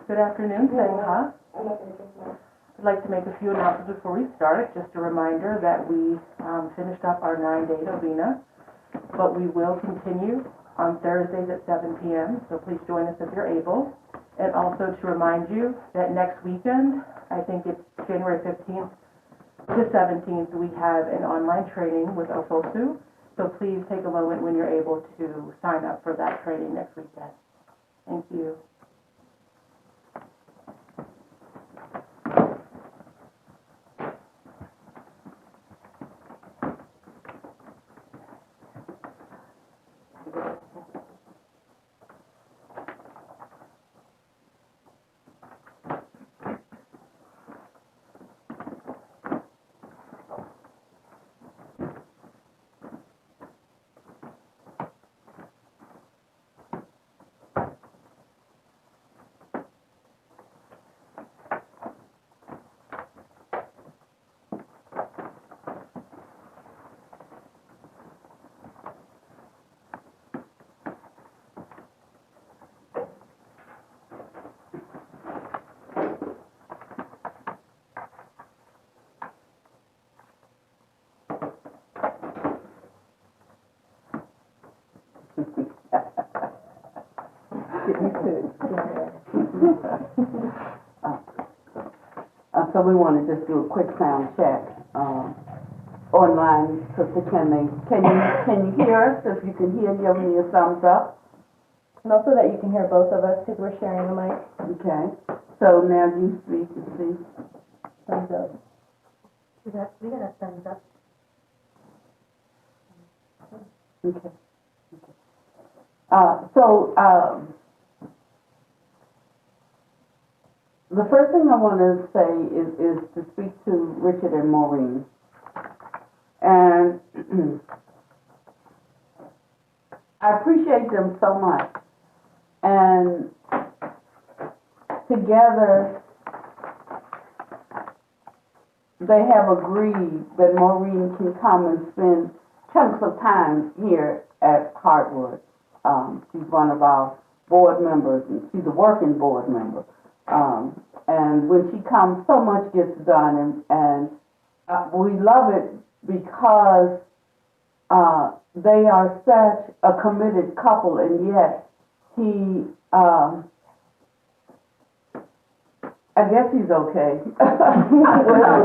Good afternoon, Sangha. I'd like to make a few announcements before we start. Just a reminder that we finished up our 9-day novena, but we will continue on Thursdays at 7 p.m., so please join us if you're able. And also to remind you that next weekend, I think it's January 15th to 17th, we have an online training with Ofosu, so please take a moment when you're able to sign up for that training next weekend. Thank you. So we want to just do a quick sound check online. Sister, can you hear us? If you can hear, give me a thumbs up. And also that you can hear both of us because we're sharing the mic. Okay. So now you speak to see. Thumbs up. We got a thumbs up. Okay. The first thing I want to say is to speak to Richard and Maureen. And I appreciate them so much. And together, they have agreed that Maureen can come and spend chunks of time here at Heartwood. She's one of our board members, and she's a working board member. And when she comes, so much gets done, and we love it because they are such a committed couple, and yet I guess he's okay with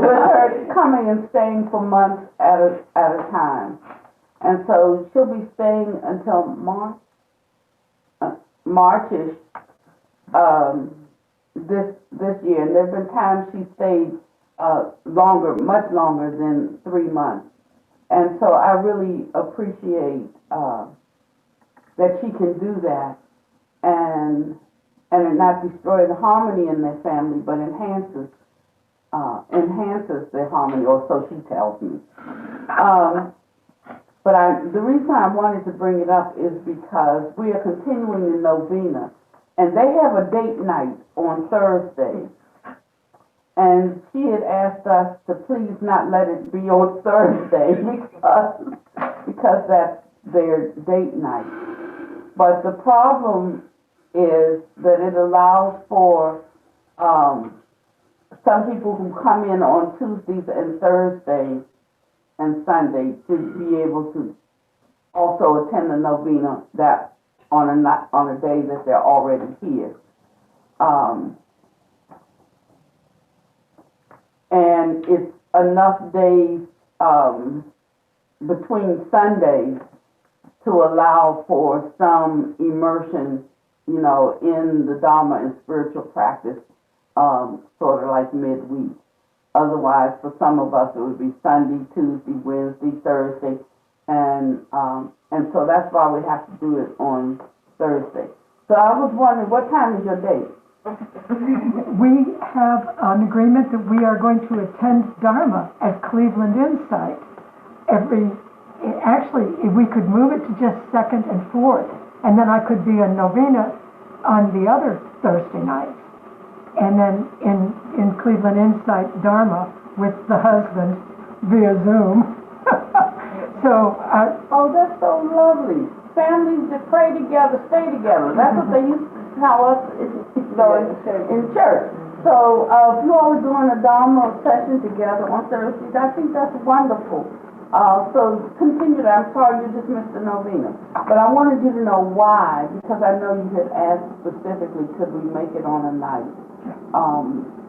her coming and staying for months at a time. And so she'll be staying until March-ish this year. And there have been times she stayed longer, much longer than 3 months. And so I really appreciate that she can do that and it not destroy the harmony in their family, but enhances their harmony, or so she tells me. But the reason I wanted to bring it up is because we are continuing the novena, and they have a date night on Thursday. And she had asked us to please not let it be on Thursday because that's their date night. But the problem is that it allows for some people who come in on Tuesdays and Thursdays and Sundays to be able to also attend the novena that on a day that they're already here. And it's enough days between Sundays to allow for some immersion, in the Dharma and spiritual practice, sort of like midweek. Otherwise, for some of us, it would be Sunday, Tuesday, Wednesday, Thursday, and so that's why we have to do it on Thursday. So I was wondering, what time is your date? We have an agreement that we are going to attend Dharma at Cleveland Insight actually, we could move it to just 2nd and 4th, and then I could be a novena on the other Thursday nights. And then in Cleveland Insight Dharma with the husband via Zoom. So, that's so lovely. Families that pray together stay together. That's what they used to tell us So in church. So if you all are doing a Dharma session together on Thursdays, I think that's wonderful. So continue that. I'm sorry you just missed the novena. But I wanted you to know why, because I know you had asked specifically, could we make it on a night?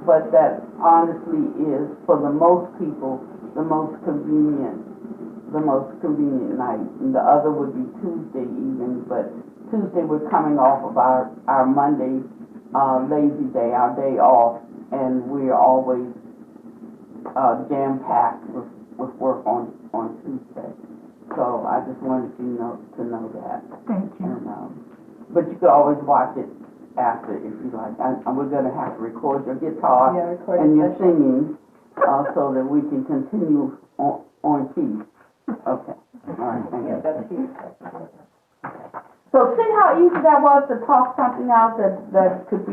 But that honestly is, for the most people, the most convenient night. And the other would be Tuesday evening, but Tuesday we're coming off of our Monday lazy day, our day off, and we're always jam-packed with work on Tuesday. So I just wanted you to know that. Thank you. And, but you could always watch it after if you like. We're going to have to record your guitar and your singing so that we can continue on key. Okay. All right. Thank you. That's huge. So see how easy that was to talk something out that could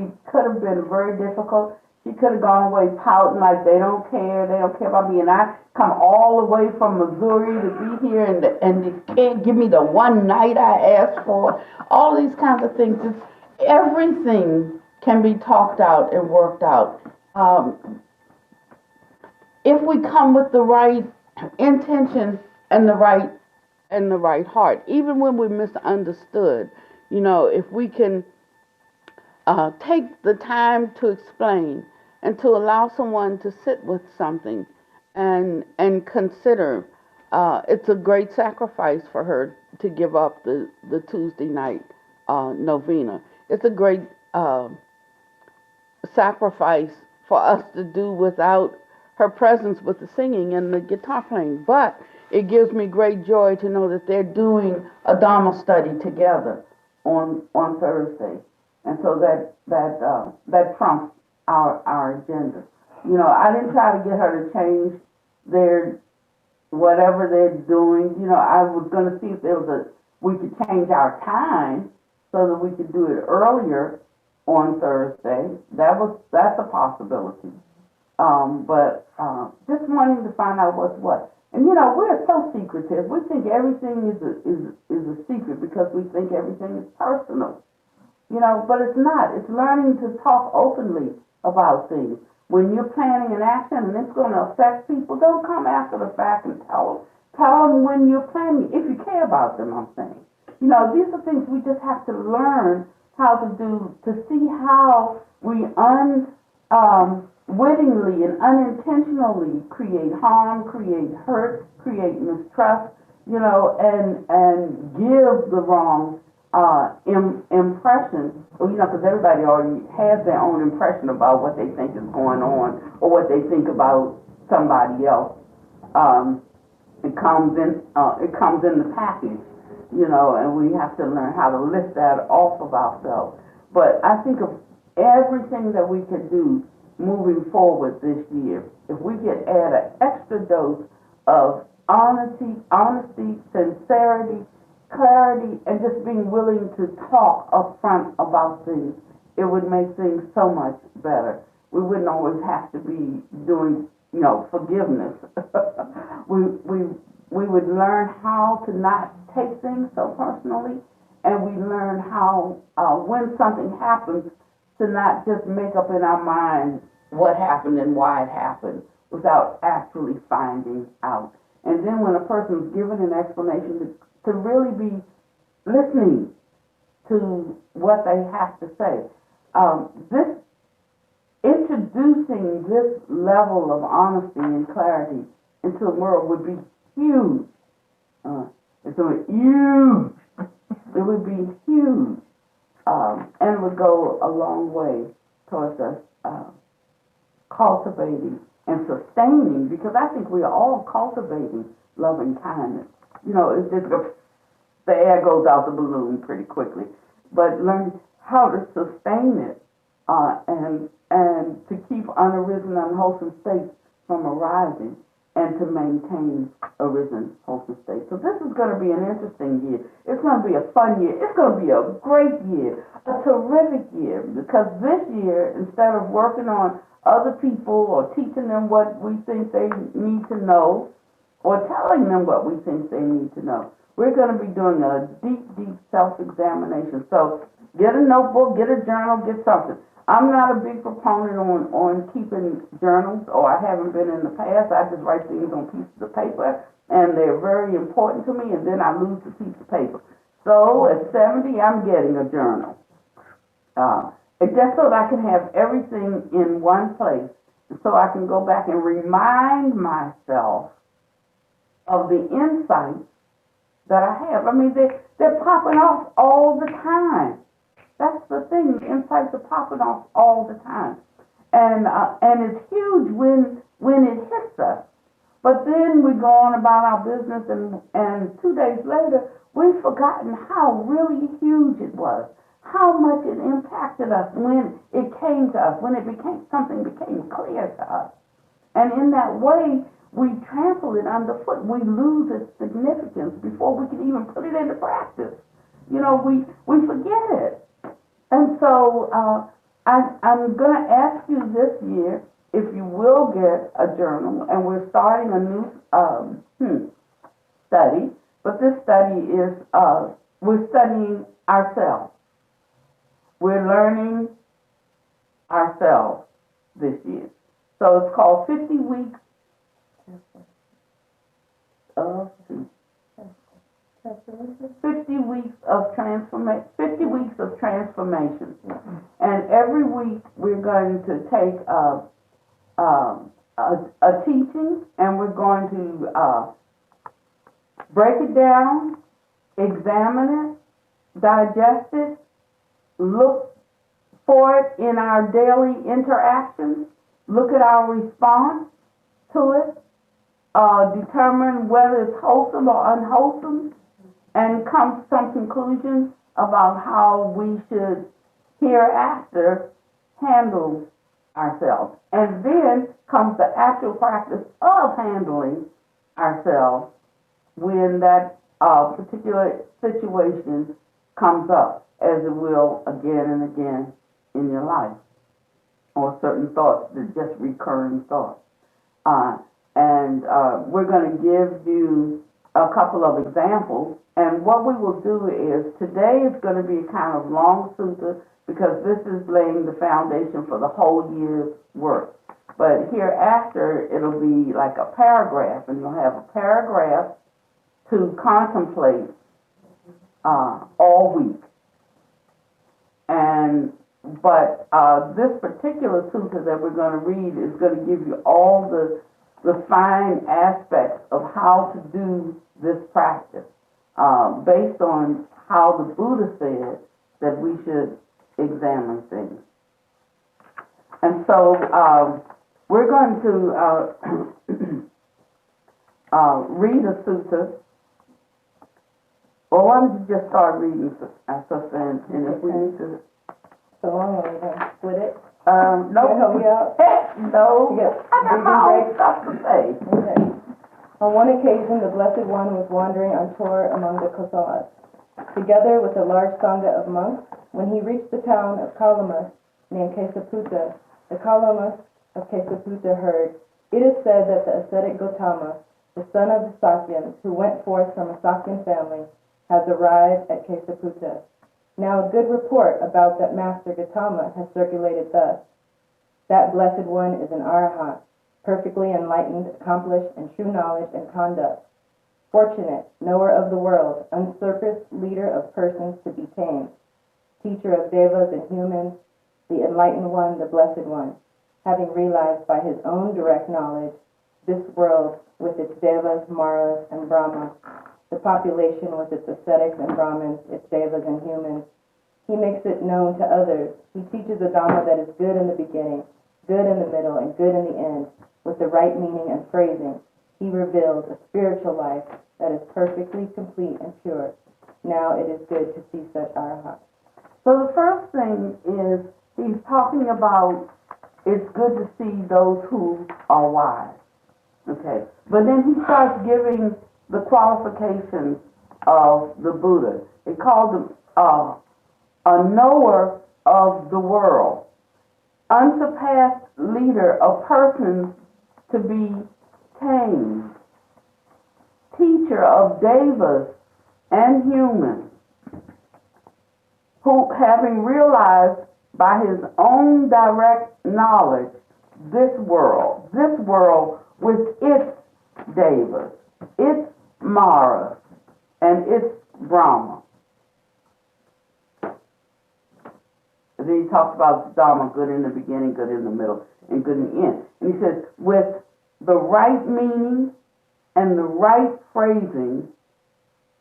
have been very difficult. She could have gone away pouting like they don't care about me, and I come all the way from Missouri to be here, and they can't give me the one night I asked for. All these kinds of things. Everything can be talked out and worked out. If we come with the right intention and the right heart, even when we're misunderstood, if we can take the time to explain and to allow someone to sit with something and consider, it's a great sacrifice for her to give up the Tuesday night novena. It's a great sacrifice for us to do without her presence with the singing and the guitar playing. But it gives me great joy to know that they're doing a Dharma study together on Thursday. And so that trumps our agenda. I didn't try to get her to change whatever they're doing. I was going to see if we could change our time so that we could do it earlier on Thursday. That's a possibility. But just wanting to find out what's what. And we're so secretive. We think everything is a secret because we think everything is personal. But it's not. It's learning to talk openly about things. When you're planning an action and it's going to affect people, don't come after the fact and tell them when you're planning, if you care about them, I'm saying. These are things we just have to learn how to do, to see how we wittingly and unintentionally create harm, create hurt, create mistrust, and give the wrong impression, because everybody already has their own impression about what they think is going on or what they think about somebody else. It comes in the package, and we have to learn how to lift that off of ourselves. But I think of everything that we could do moving forward this year. If we could add an extra dose of honesty, sincerity, clarity, and just being willing to talk up front about things, it would make things so much better. We wouldn't always have to be doing, forgiveness. we would learn how to not take things so personally, and we learn how, when something happens, to not just make up in our minds what happened and why it happened without actually finding out. And then when a person's given an explanation, to really be listening to what they have to say. Introducing this level of honesty and clarity into the world would be huge. It would be huge. And it would go a long way towards us cultivating and sustaining, because I think we are all cultivating loving kindness. It's just the air goes out the balloon pretty quickly. But learn how to sustain it and to keep unarisen, unwholesome states from arising, and to maintain arisen, wholesome states. So this is going to be an interesting year. It's going to be a fun year. It's going to be a great year, a terrific year, because this year, instead of working on other people or teaching them what we think they need to know or telling them what we think they need to know, we're going to be doing a deep, deep self-examination. So get a notebook, get a journal, get something. I'm not a big proponent on keeping journals, or I haven't been in the past. I just write things on pieces of paper, and they're very important to me, and then I lose the piece of paper. So at 70, I'm getting a journal. It's just so that I can have everything in one place, so I can go back and remind myself of the insights that I have. I mean, they're popping off all the time. That's the thing. The insights are popping off all the time, and it's huge when it hits us. But then we go on about our business, and 2 days later, we've forgotten how really huge it was, how much it impacted us when it came to us, when something became clear to us. And in that way, we trample it underfoot. We lose its significance before we can even put it into practice. We forget it. And so I'm going to ask you this year if you will get a journal, and we're starting a new study, but this study is, we're studying ourselves. We're learning ourselves this year. So it's called 50 Weeks of 50 weeks of transformation. 50 weeks of transformation, and every week we're going to take a teaching, and we're going to break it down, examine it, digest it, look for it in our daily interactions, look at our response to it, determine whether it's wholesome or unwholesome, and come to some conclusions about how we should hereafter handle ourselves. And then comes the actual practice of handling ourselves when that particular situation comes up, as it will again and again in your life, or certain thoughts, that just recurring thoughts. And we're going to give you a couple of examples. And what we will do is, today is going to be a kind of long sutta, because this is laying the foundation for the whole year's work. But hereafter, it'll be like a paragraph, and you'll have a paragraph to contemplate all week. But this particular sutta that we're going to read is going to give you all the fine aspects of how to do this practice, based on how the Buddha said that we should examine things. And so we're going to read a sutta. Well, why don't you just start reading, Sutta, and if we need to... So long, we're going to split it? No. Can you help me out? No. Yes. I got my own stuff to say. Okay. On one occasion, the Blessed One was wandering on tour among the Kosalas, together with a large sangha of monks. When he reached the town of Kalamas, named Kesaputta, the Kalamas of Kesaputta heard, "It is said that the ascetic Gautama, the son of the Sakyans, who went forth from a Sakyan family, has arrived at Kesaputta. Now a good report about that master Gautama has circulated thus: that Blessed One is an Arahant, perfectly enlightened, accomplished in true knowledge and conduct, fortunate, knower of the world, unsurpassed leader of persons to be tamed, teacher of devas and humans, the enlightened one, the Blessed One, having realized by his own direct knowledge this world with its devas, maras, and brahmas, the population with its ascetics and brahmins, its devas and humans. He makes it known to others. He teaches a Dharma that is good in the beginning, good in the middle, and good in the end, with the right meaning and phrasing. He reveals a spiritual life that is perfectly complete and pure. Now it is good to see such arahats." So the first thing is, he's talking about it's good to see those who are wise. Okay. But then he starts giving the qualifications of the Buddha. He called him a knower of the world, unsurpassed leader of persons to be tamed, teacher of devas and humans, who, having realized by his own direct knowledge this world with its devas, its maras, and its Brahma. And then he talks about Dharma, good in the beginning, good in the middle, and good in the end. And he says, with the right meaning and the right phrasing,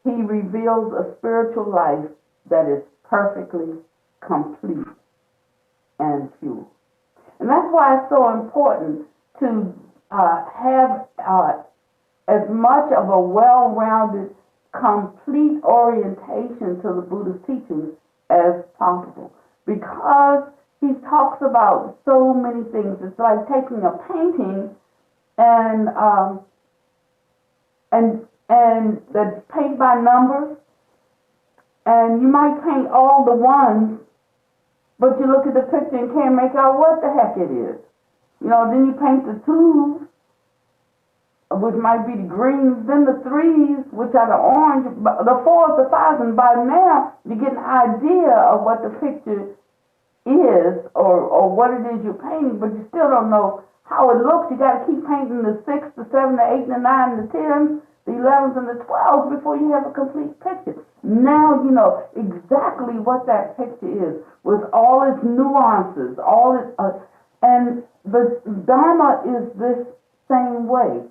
he reveals a spiritual life that is perfectly complete and pure. And that's why it's so important to have as much of a well-rounded, complete orientation to the Buddha's teachings as possible. Because he talks about so many things. It's like taking a painting and that's paint by numbers, and you might paint all the ones, but you look at the picture and can't make out what the heck it is. You know, then you paint the twos, which might be the greens, then the threes, which are the orange, the fours, the fives, and by now you get an idea of what the picture is or what it is you're painting, but you still don't know how it looks. You got to keep painting the 6, the 7, the 8, the 9, the 10s, the 11s, and the 12s before you have a complete picture. Now you know exactly what that picture is with all its nuances, all its, and the Dharma is this same way.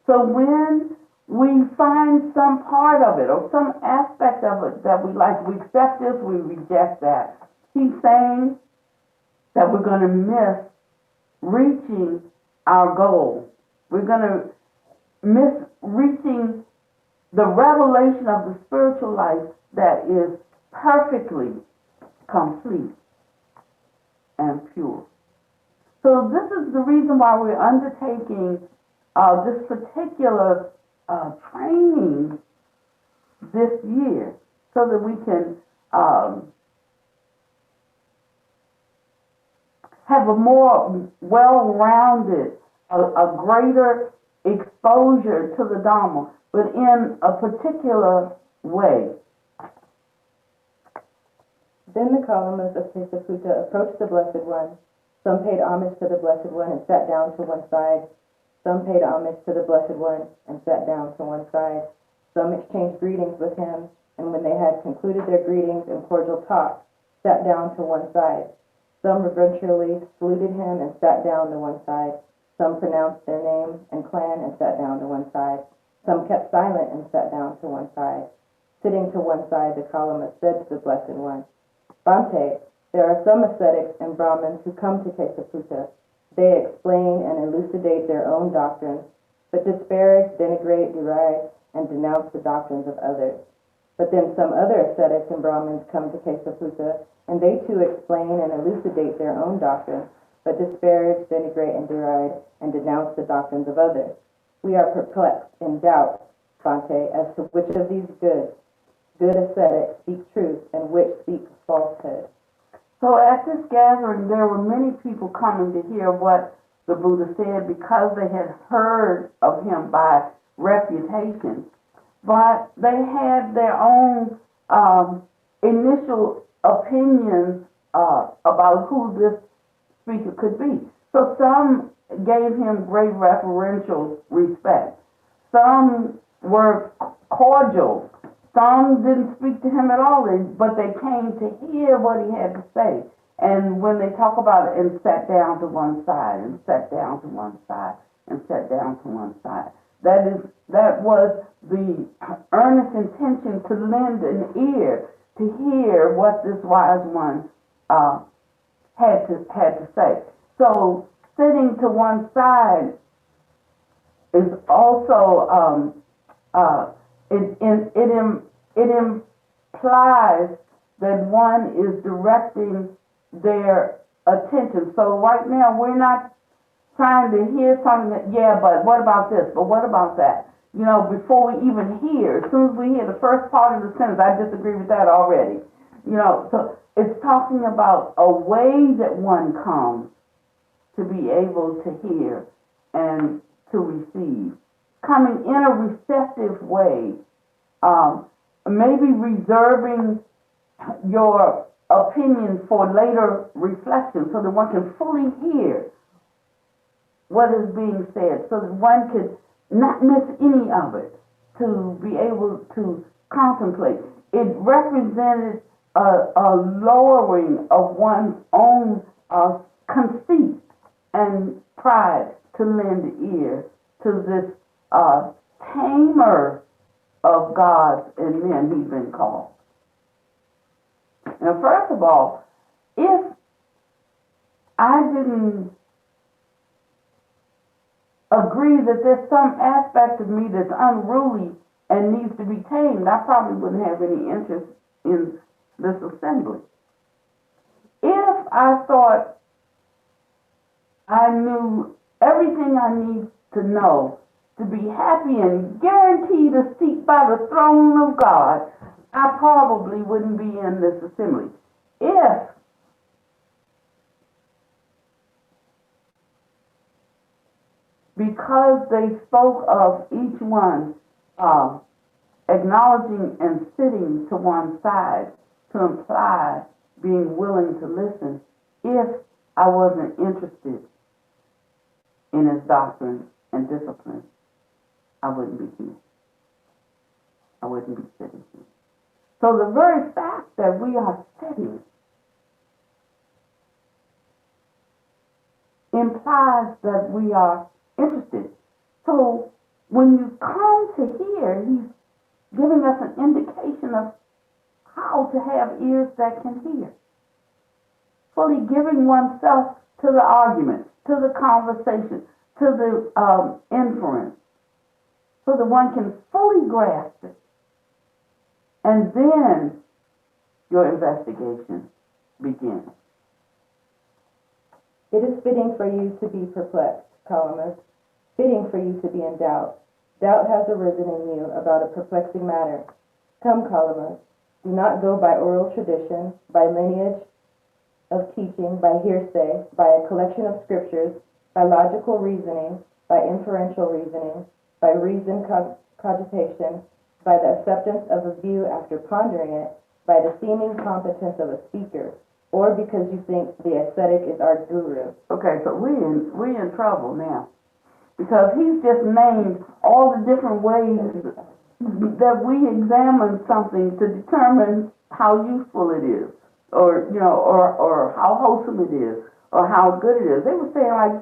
So when we find some part of it or some aspect of it that we like, we accept this, we reject that. He's saying that we're going to miss reaching our goal. We're going to miss reaching the revelation of the spiritual life that is perfectly complete and pure. So this is the reason why we're undertaking this particular training this year, so that we can have a more well-rounded, a greater exposure to the Dharma, but in a particular way. Then the columnists of Kesaputta approached the Blessed One. Some paid homage to the Blessed One and sat down to one side. Some paid homage to the Blessed One and sat down to one side. Some exchanged greetings with him, and when they had concluded their greetings and cordial talk, sat down to one side. Some reverentially saluted him and sat down to one side. Some pronounced their name and clan and sat down to one side. Some kept silent and sat down to one side. Sitting to one side, the columnist said to the Blessed One, Bhante, there are some ascetics and Brahmins who come to Kesaputta. They explain and elucidate their own doctrines, but disparage, denigrate, deride, and denounce the doctrines of others. But then some other ascetics and Brahmins come to Kesaputta, and they too explain and elucidate their own doctrines, but disparage, denigrate, and deride, and denounce the doctrines of others. We are perplexed in doubt, Bhante, as to which of these good ascetics speak truth and which speak falsehood. So at this gathering, there were many people coming to hear what the Buddha said because they had heard of him by reputation, but they had their own initial opinions about who this speaker could be. So some gave him great reverential respect. Some were cordial. Some didn't speak to him at all, but they came to hear what he had to say. And when they talk about it, and sat down to one side, and sat down to one side, and sat down to one side, that was the earnest intention to lend an ear to hear what this wise one had to say. So sitting to one side is also it implies that one is directing their attention. So right now we're not trying to hear something that, yeah, but what about this? But what about that? You know, before we even hear, as soon as we hear the first part of the sentence, I disagree with that already. You know, so it's talking about a way that one comes to be able to hear and to receive. Coming in a receptive way, maybe reserving your opinions for later reflection so that one can fully hear what is being said, so that one could not miss any of it, to be able to contemplate. It represented a lowering of one's own conceit and pride to lend ear to this tamer of gods and men he's been called. Now, first of all, if I didn't agree that there's some aspect of me that's unruly and needs to be tamed, I probably wouldn't have any interest in this assembly. If I thought I knew everything I need to know to be happy and guaranteed a seat by the throne of God, I probably wouldn't be in this assembly. If because they spoke of each one acknowledging and sitting to one side to imply being willing to listen, if I wasn't interested in his doctrine and discipline, I wouldn't be here. I wouldn't be sitting here. So the very fact that we are sitting implies that we are interested. So when you come to hear, he's giving us an indication of how to have ears that can hear. Fully giving oneself to the argument, to the conversation, to the inference, so that one can fully grasp it. And then your investigation begins. It is fitting for you to be perplexed, columnist, fitting for you to be in doubt. Doubt has arisen in you about a perplexing matter. Come, columnist, do not go by oral tradition, by lineage of teaching, by hearsay, by a collection of scriptures, by logical reasoning, by inferential reasoning, by reasoned cogitation, by the acceptance of a view after pondering it, by the seeming competence of a speaker, or because you think the ascetic is our guru. Okay, so we're in trouble now, because he's just named all the different ways that we examine something to determine how useful it is, or or how wholesome it is, or how good it is. They were saying, like,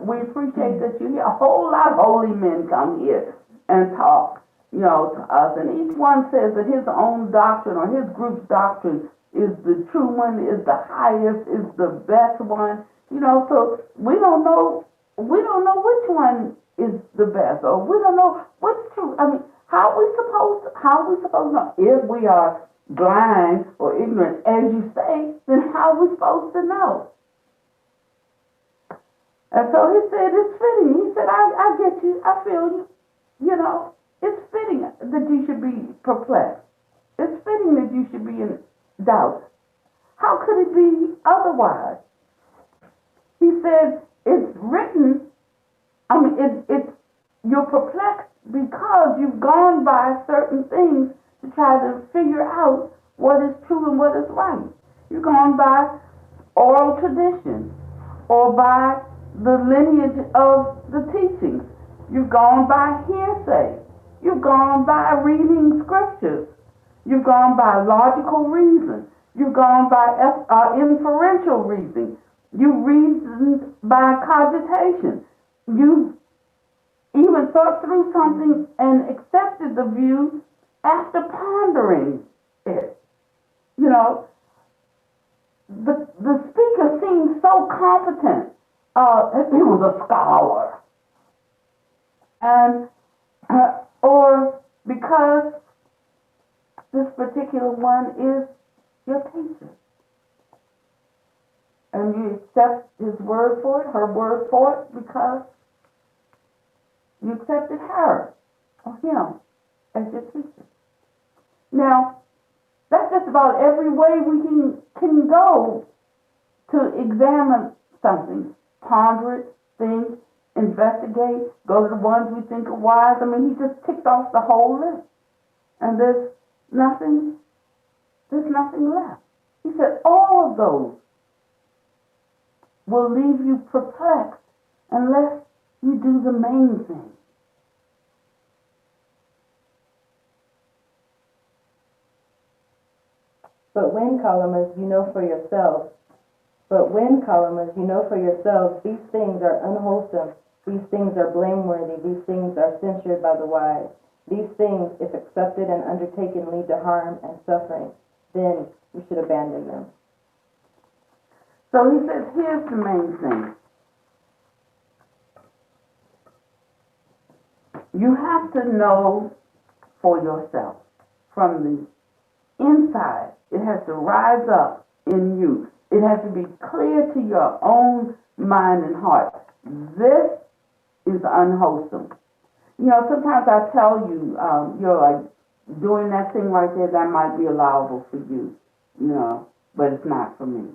we appreciate that you hear a whole lot of holy men come here and talk, to us, and each one says that his own doctrine or his group's doctrine is the true one, is the highest, is the best one. So we don't know which one is the best, or we don't know what's true. I mean, how are we supposed to know? If we are blind or ignorant, as you say, then how are we supposed to know? And so he said, it's fitting. He said, I get you. I feel you. It's fitting that you should be perplexed. It's fitting that you should be in doubt. How could it be otherwise? He said, it's written, you're perplexed because you've gone by certain things to try to figure out what is true and what is right. You've gone by oral tradition or by the lineage of the teachings. You've gone by hearsay. You've gone by reading scriptures. You've gone by logical reason. You've gone by inferential reasoning. You reasoned by cogitation. You even thought through something and accepted the view after pondering it. The speaker seemed so competent. He was a scholar. And or because this particular one is your teacher. And you accept his word for it, her word for it, because you accepted her or him as your teacher. Now, that's just about every way we can go to examine something. Ponder it, think, investigate, go to the ones we think are wise. He just ticked off the whole list. And there's nothing left. He said, all of those will leave you perplexed unless you do the main thing. But when, columnists, you know for yourselves, these things are unwholesome, these things are blameworthy, these things are censured by the wise. These things, if accepted and undertaken, lead to harm and suffering. Then you should abandon them. So he says, here's the main thing. You have to know for yourself. From the inside, it has to rise up in you. It has to be clear to your own mind and heart. This is unwholesome. You know, sometimes I tell you, you're like doing that thing right there, that might be allowable for you, you know, but it's not for me.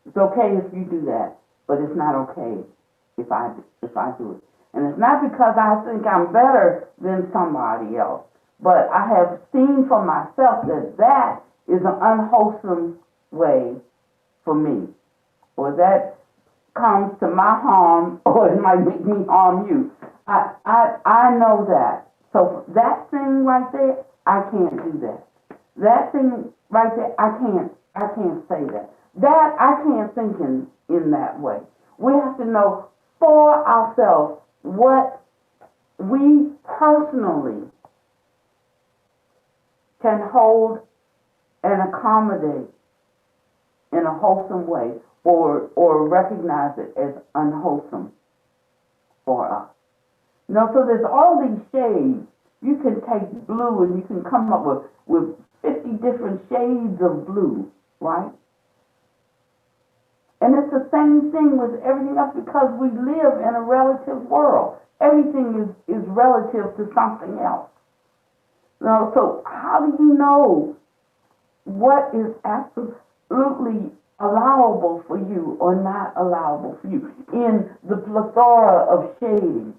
It's okay if you do that, but it's not okay if I do it. And it's not because I think I'm better than somebody else, but I have seen for myself that that is an unwholesome way for me, or that comes to my harm, or it might make me harm you. I know that. So that thing right there, I can't do that. That thing right there, I can't say that. That I can't think in that way. We have to know for ourselves what we personally can hold and accommodate in a wholesome way, or recognize it as unwholesome for us. You know, so there's all these shades. You can take blue and you can come up with 50 different shades of blue, right? And it's the same thing with everything else, because we live in a relative world. Everything is relative to something else. You know, so how do you know what is absolutely allowable for you or not allowable for you in the plethora of shading?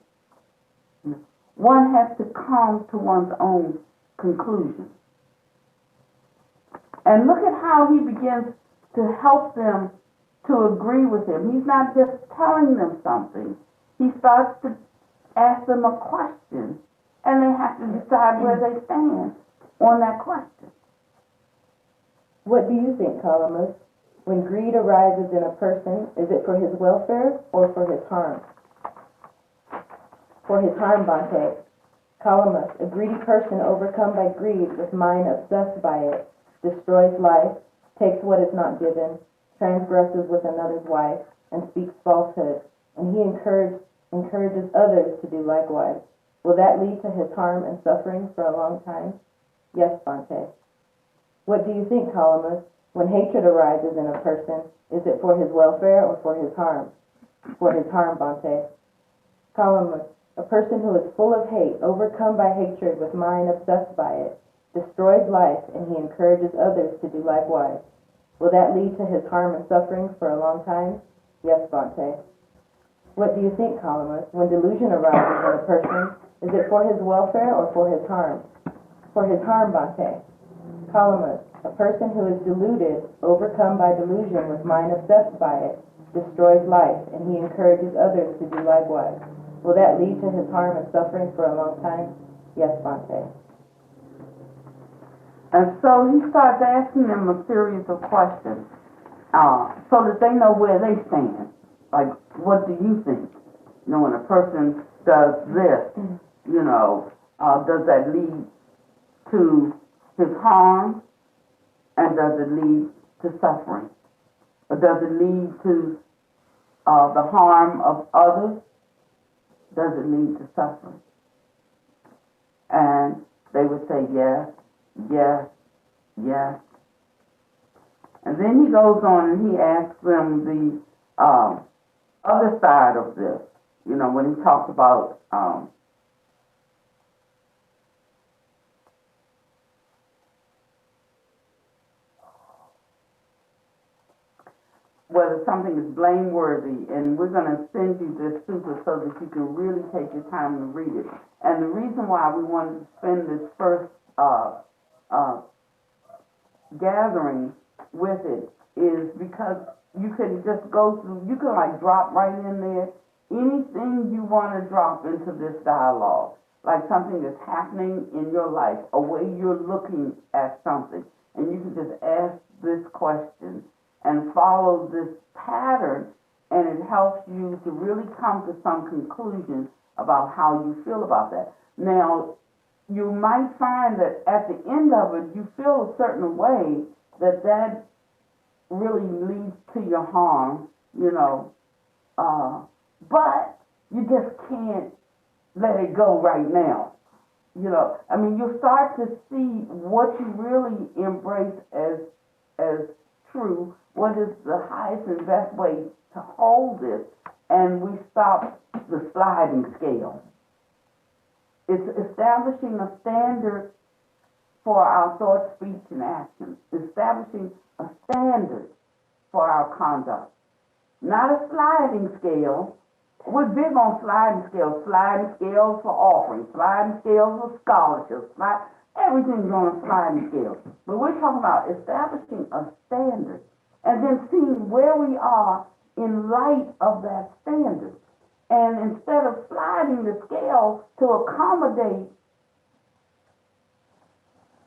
One has to come to one's own conclusion. And look at how he begins to help them to agree with him. He's not just telling them something. He starts to ask them a question, and they have to decide where they stand on that question. What do you think, columnist? When greed arises in a person, is it for his welfare or for his harm? For his harm, Bhante. Columnist, a greedy person overcome by greed, with mind obsessed by it, destroys life, takes what is not given, transgresses with another's wife, and speaks falsehood, and he encourages others to do likewise. Will that lead to his harm and suffering for a long time? Yes, Bhante. What do you think, columnist? When hatred arises in a person, is it for his welfare or for his harm? For his harm, Bhante. Columnist, a person who is full of hate, overcome by hatred with mind obsessed by it, destroys life, and he encourages others to do likewise. Will that lead to his harm and suffering for a long time? Yes, Bhante. What do you think, columnist? When delusion arises in a person, is it for his welfare or for his harm? For his harm, Bhante. Columnist, a person who is deluded, overcome by delusion with mind obsessed by it, destroys life, and he encourages others to do likewise. Will that lead to his harm and suffering for a long time? Yes, Bhante. And so he starts asking them a series of questions so that they know where they stand. Like, what do you think? You know, when a person does this, you know, does that lead to his harm, and does it lead to suffering? Or does it lead to the harm of others? Does it lead to suffering? And they would say yes, yes, yes. And then he goes on and he asks them the other side of this. You know, when he talks about whether something is blameworthy, and we're going to send you this super so that you can really take your time to read it. And the reason why we wanted to spend this first gathering with it is because you can just go through, you can like drop right in there anything you want to drop into this dialogue, like something that's happening in your life, a way you're looking at something, and you can just ask this question and follow this pattern, and it helps you to really come to some conclusion about how you feel about that. Now, you might find that at the end of it, you feel a certain way that really leads to your harm, but you just can't let it go right now. You start to see what you really embrace as true, what is the highest and best way to hold this, and we stop the sliding scale. It's establishing a standard for our thought, speech, and action. Establishing a standard for our conduct. Not a sliding scale. We're big on sliding scales for offerings, sliding scales for scholarships, everything's on a sliding scale. But we're talking about establishing a standard and then seeing where we are in light of that standard. And instead of sliding the scale to accommodate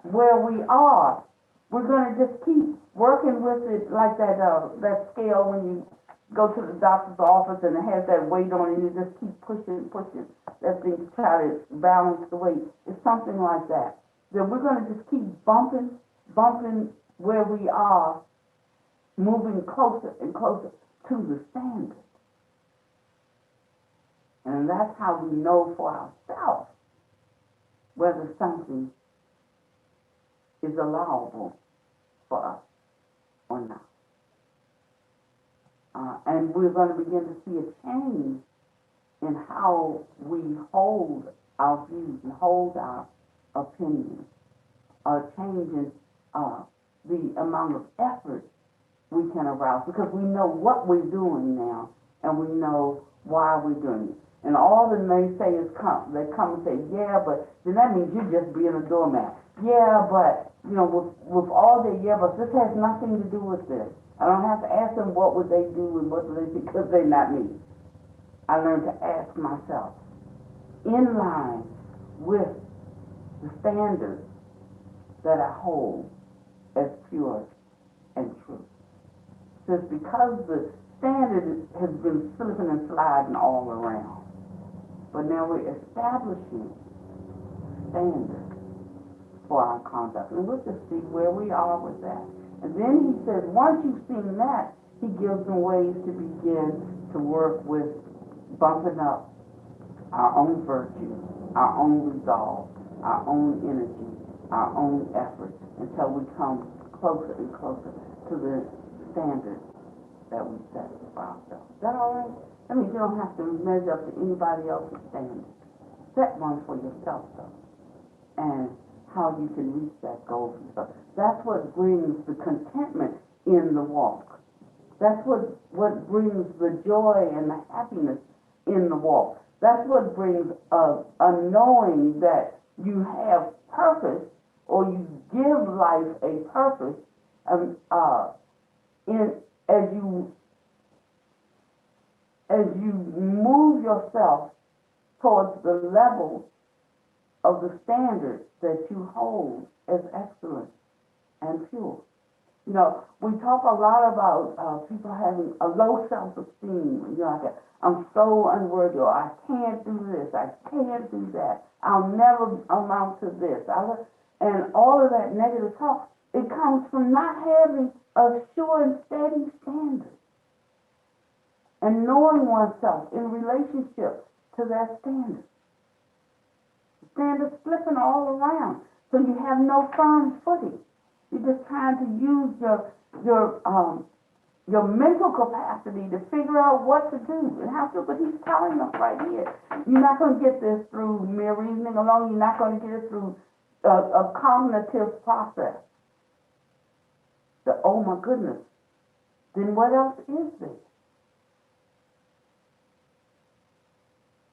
where we are, we're going to just keep working with it like that scale when you go to the doctor's office and it has that weight on it, and you just keep pushing that thing to try to balance the weight. It's something like that. That we're going to just keep bumping where we are, moving closer and closer to the standard. And that's how we know for ourselves whether something is allowable for us or not. And we're going to begin to see a change in how we hold our views and hold our opinions, a change in the amount of effort we can arouse, because we know what we're doing now and we know why we're doing it. And all the naysayers come and say, yeah, but then that means you're just being a doormat. Yeah, but, with all the yeah, but this has nothing to do with this. I don't have to ask them what would they do and what would they do, because they're not me. I learned to ask myself, in line with the standards that I hold as pure and true. Just because the standard has been slipping and sliding all around, but now we're establishing standards for our conduct. And we'll just see where we are with that. And then he says, once you've seen that, he gives them ways to begin to work with bumping up our own virtue, our own resolve, our own energy, our own effort, until we come closer and closer to the standard that we set for ourselves. Is that all right? I mean, you don't have to measure up to anybody else's standard. Set one for yourself, though, and how you can reach that goal for yourself. That's what brings the contentment in the walk. That's what brings the joy and the happiness in the walk. That's what brings a knowing that you have purpose, or you give life a purpose as you move yourself towards the level of the standard that you hold as excellent and pure. We talk a lot about people having a low self-esteem. Like, I'm so unworthy, or I can't do this, I can't do that, I'll never amount to this. And all of that negative talk, it comes from not having a sure and steady standard. And knowing oneself in relationship to that standard. The standard's flipping all around, so you have no firm footing. You're just trying to use your mental capacity to figure out what to do and how to. But he's telling us right here, you're not going to get this through mere reasoning alone. You're not going to get it through a cognitive process. Oh my goodness, then what else is there?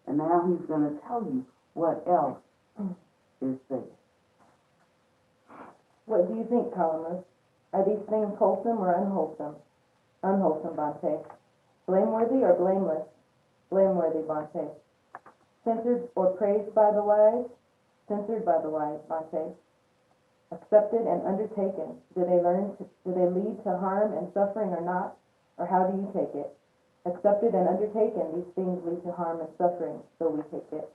And now he's going to tell you what else is there. What do you think, Columbus? Are these things wholesome or unwholesome? Unwholesome, Bhante. Blameworthy or blameless? Blameworthy, Bhante. Censored or praised by the wise? Censored by the wise, Bhante. Accepted and undertaken. Do they lead to harm and suffering or not? Or how do you take it? Accepted and undertaken, these things lead to harm and suffering, so we take it.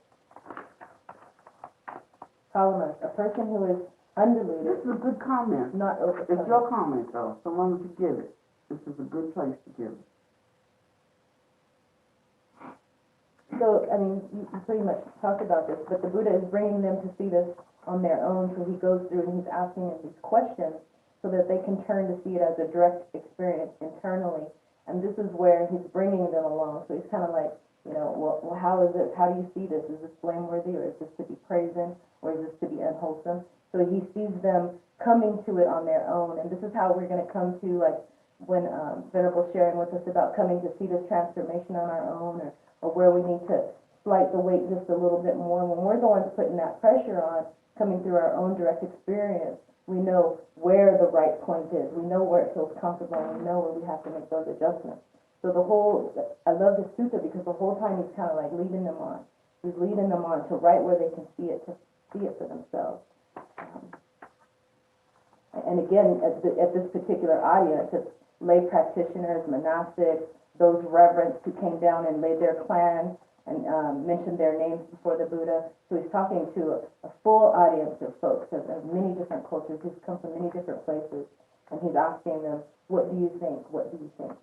Kalamas, a person who is undiluted. This is a good comment. Not overcome. It's your comment, though. Someone to give it. This is a good place to give it. So, I mean, you pretty much talked about this, but the Buddha is bringing them to see this on their own, so he goes through and he's asking them these questions so that they can turn to see it as a direct experience internally. And this is where he's bringing them along. So he's kind of like, you know, well, how is this? How do you see this? Is this blameworthy, or is this to be praised, or is this to be unwholesome? So he sees them coming to it on their own. And this is how we're going to come to, like, when Venerable's sharing with us about coming to see this transformation on our own, or where we need to slight the weight just a little bit more. When we're the ones putting that pressure on, coming through our own direct experience, we know where the right point is. We know where it feels comfortable, and we know where we have to make those adjustments. So I love the sutta because the whole time he's kind of like leading them on. He's leading them on to right where they can see it, to see it for themselves. And again, at this particular audience, it's lay practitioners, monastics, those reverends who came down and laid their clan and mentioned their names before the Buddha. So he's talking to a full audience of folks of many different cultures who've come from many different places, and he's asking them, what do you think? What do you think?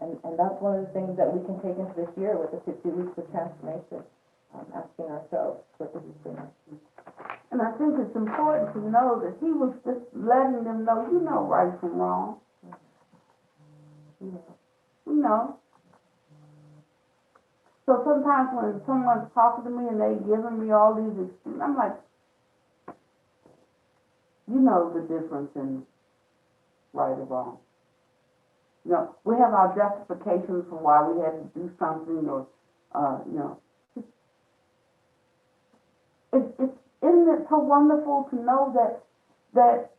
And that's one of the things that we can take into this year with the 50 weeks of transformation, asking ourselves, what do you think? And I think it's important to know that he was just letting them know, you know right from wrong. You know. So sometimes when someone's talking to me and they giving me all these excuses, I'm like, you know the difference in right or wrong. You know, we have our justifications for why we had to do something, or, you know. Isn't it so wonderful to know that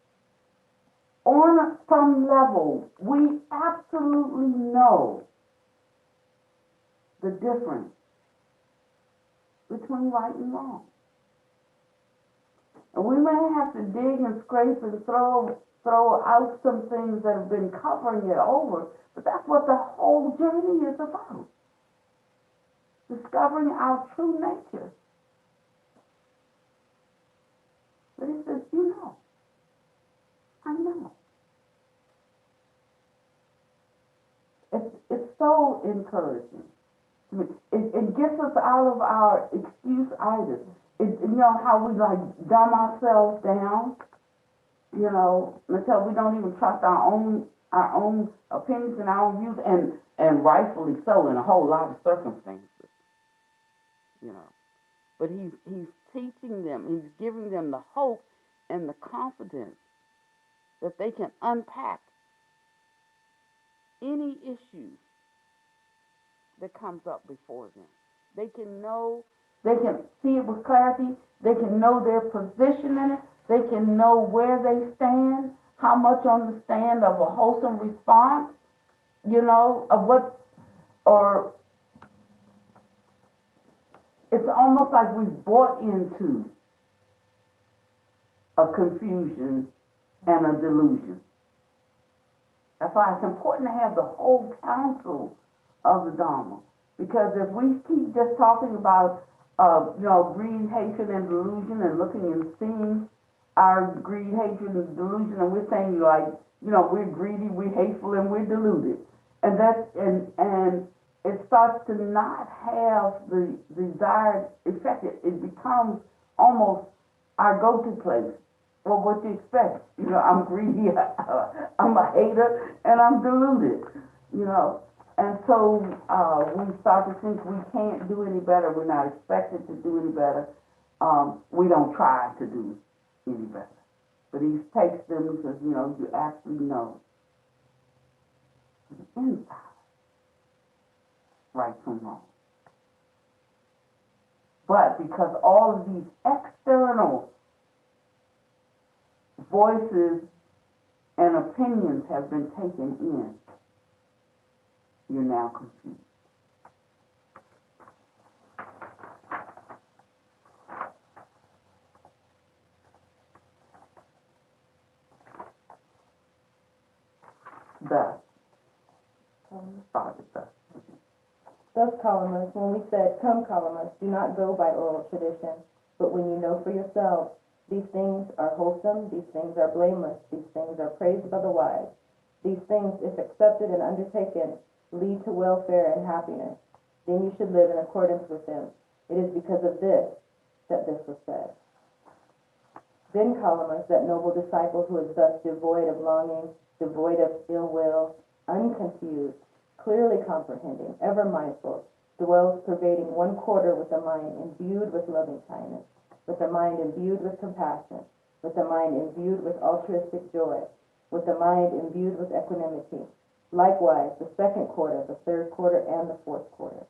on some level, we absolutely know the difference between right and wrong. And we may have to dig and scrape and throw out some things that have been covering it over, but that's what the whole journey is about. Discovering our true nature. But he says, you know, I know. It's so encouraging. It gets us out of our excuse either. You know how we like dumb ourselves down, you know, until we don't even trust our own opinions and our own views, and rightfully so in a whole lot of circumstances, you know. But he's teaching them, he's giving them the hope and the confidence that they can unpack any issues that comes up before them. They can know, they can see it with clarity, they can know their position in it, they can know where they stand, how much on the stand of a wholesome response, you know, of what, or it's almost like we've bought into a confusion and a delusion. That's why it's important to have the whole counsel of the Dharma. Because if we keep just talking about, you know, greed, hatred, and delusion, and looking and seeing our greed, hatred, and delusion, and we're saying, like, you know, we're greedy, we're hateful, and we're deluded, and it starts to not have the desired effect. It becomes almost our go-to place. Well, what do you expect? You know, I'm greedy, I'm a hater, and I'm deluded, you know. And so we start to think we can't do any better, we're not expected to do any better, we don't try to do any better. But he takes them and says, you know, you actually know the inside, right from wrong. But because all of these external voices and opinions have been taken in, you're now confused. Thus, Thus, Columns, when we said, "Come, Columns, do not go by oral tradition, but when you know for yourselves, these things are wholesome, these things are blameless, these things are praised by the wise. These things, if accepted and undertaken, lead to welfare and happiness. Then you should live in accordance with them. It is because of this that this was said." Then Columns, that noble disciple who is thus devoid of longing, devoid of ill will, unconfused, clearly comprehending, ever mindful, dwells pervading one quarter with a mind imbued with loving kindness, with a mind imbued with compassion, with a mind imbued with altruistic joy, with a mind imbued with equanimity. Likewise, the second quarter, the third quarter, and the fourth quarter.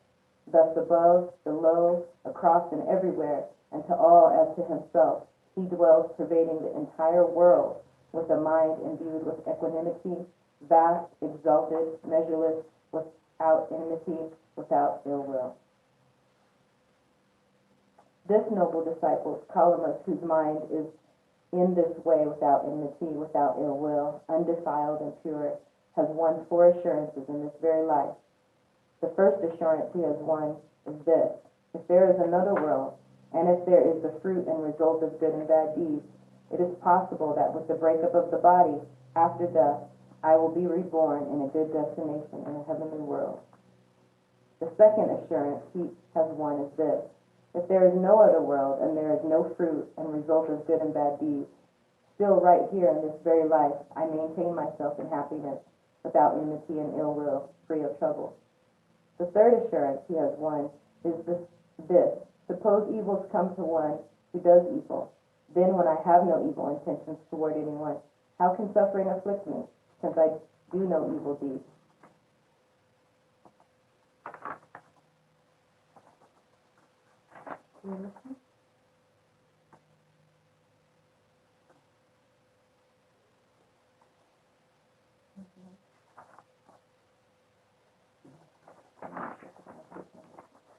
Thus above, below, across, and everywhere, and to all as to himself, he dwells pervading the entire world with a mind imbued with equanimity, vast, exalted, measureless, without enmity, without ill will. This noble disciple, Columns, whose mind is in this way without enmity, without ill will, undefiled and pure, has won 4 assurances in this very life. The first assurance he has won is this: if there is another world, and if there is the fruit and result of good and bad deeds, it is possible that with the breakup of the body, after death, I will be reborn in a good destination in a heavenly world. The second assurance he has won is this: if there is no other world, and there is no fruit and result of good and bad deeds, still right here in this very life, I maintain myself in happiness, without enmity and ill will, free of trouble. The third assurance he has won is this: suppose evils come to one who does evil, then when I have no evil intentions toward anyone, how can suffering afflict me, since I do no evil deeds?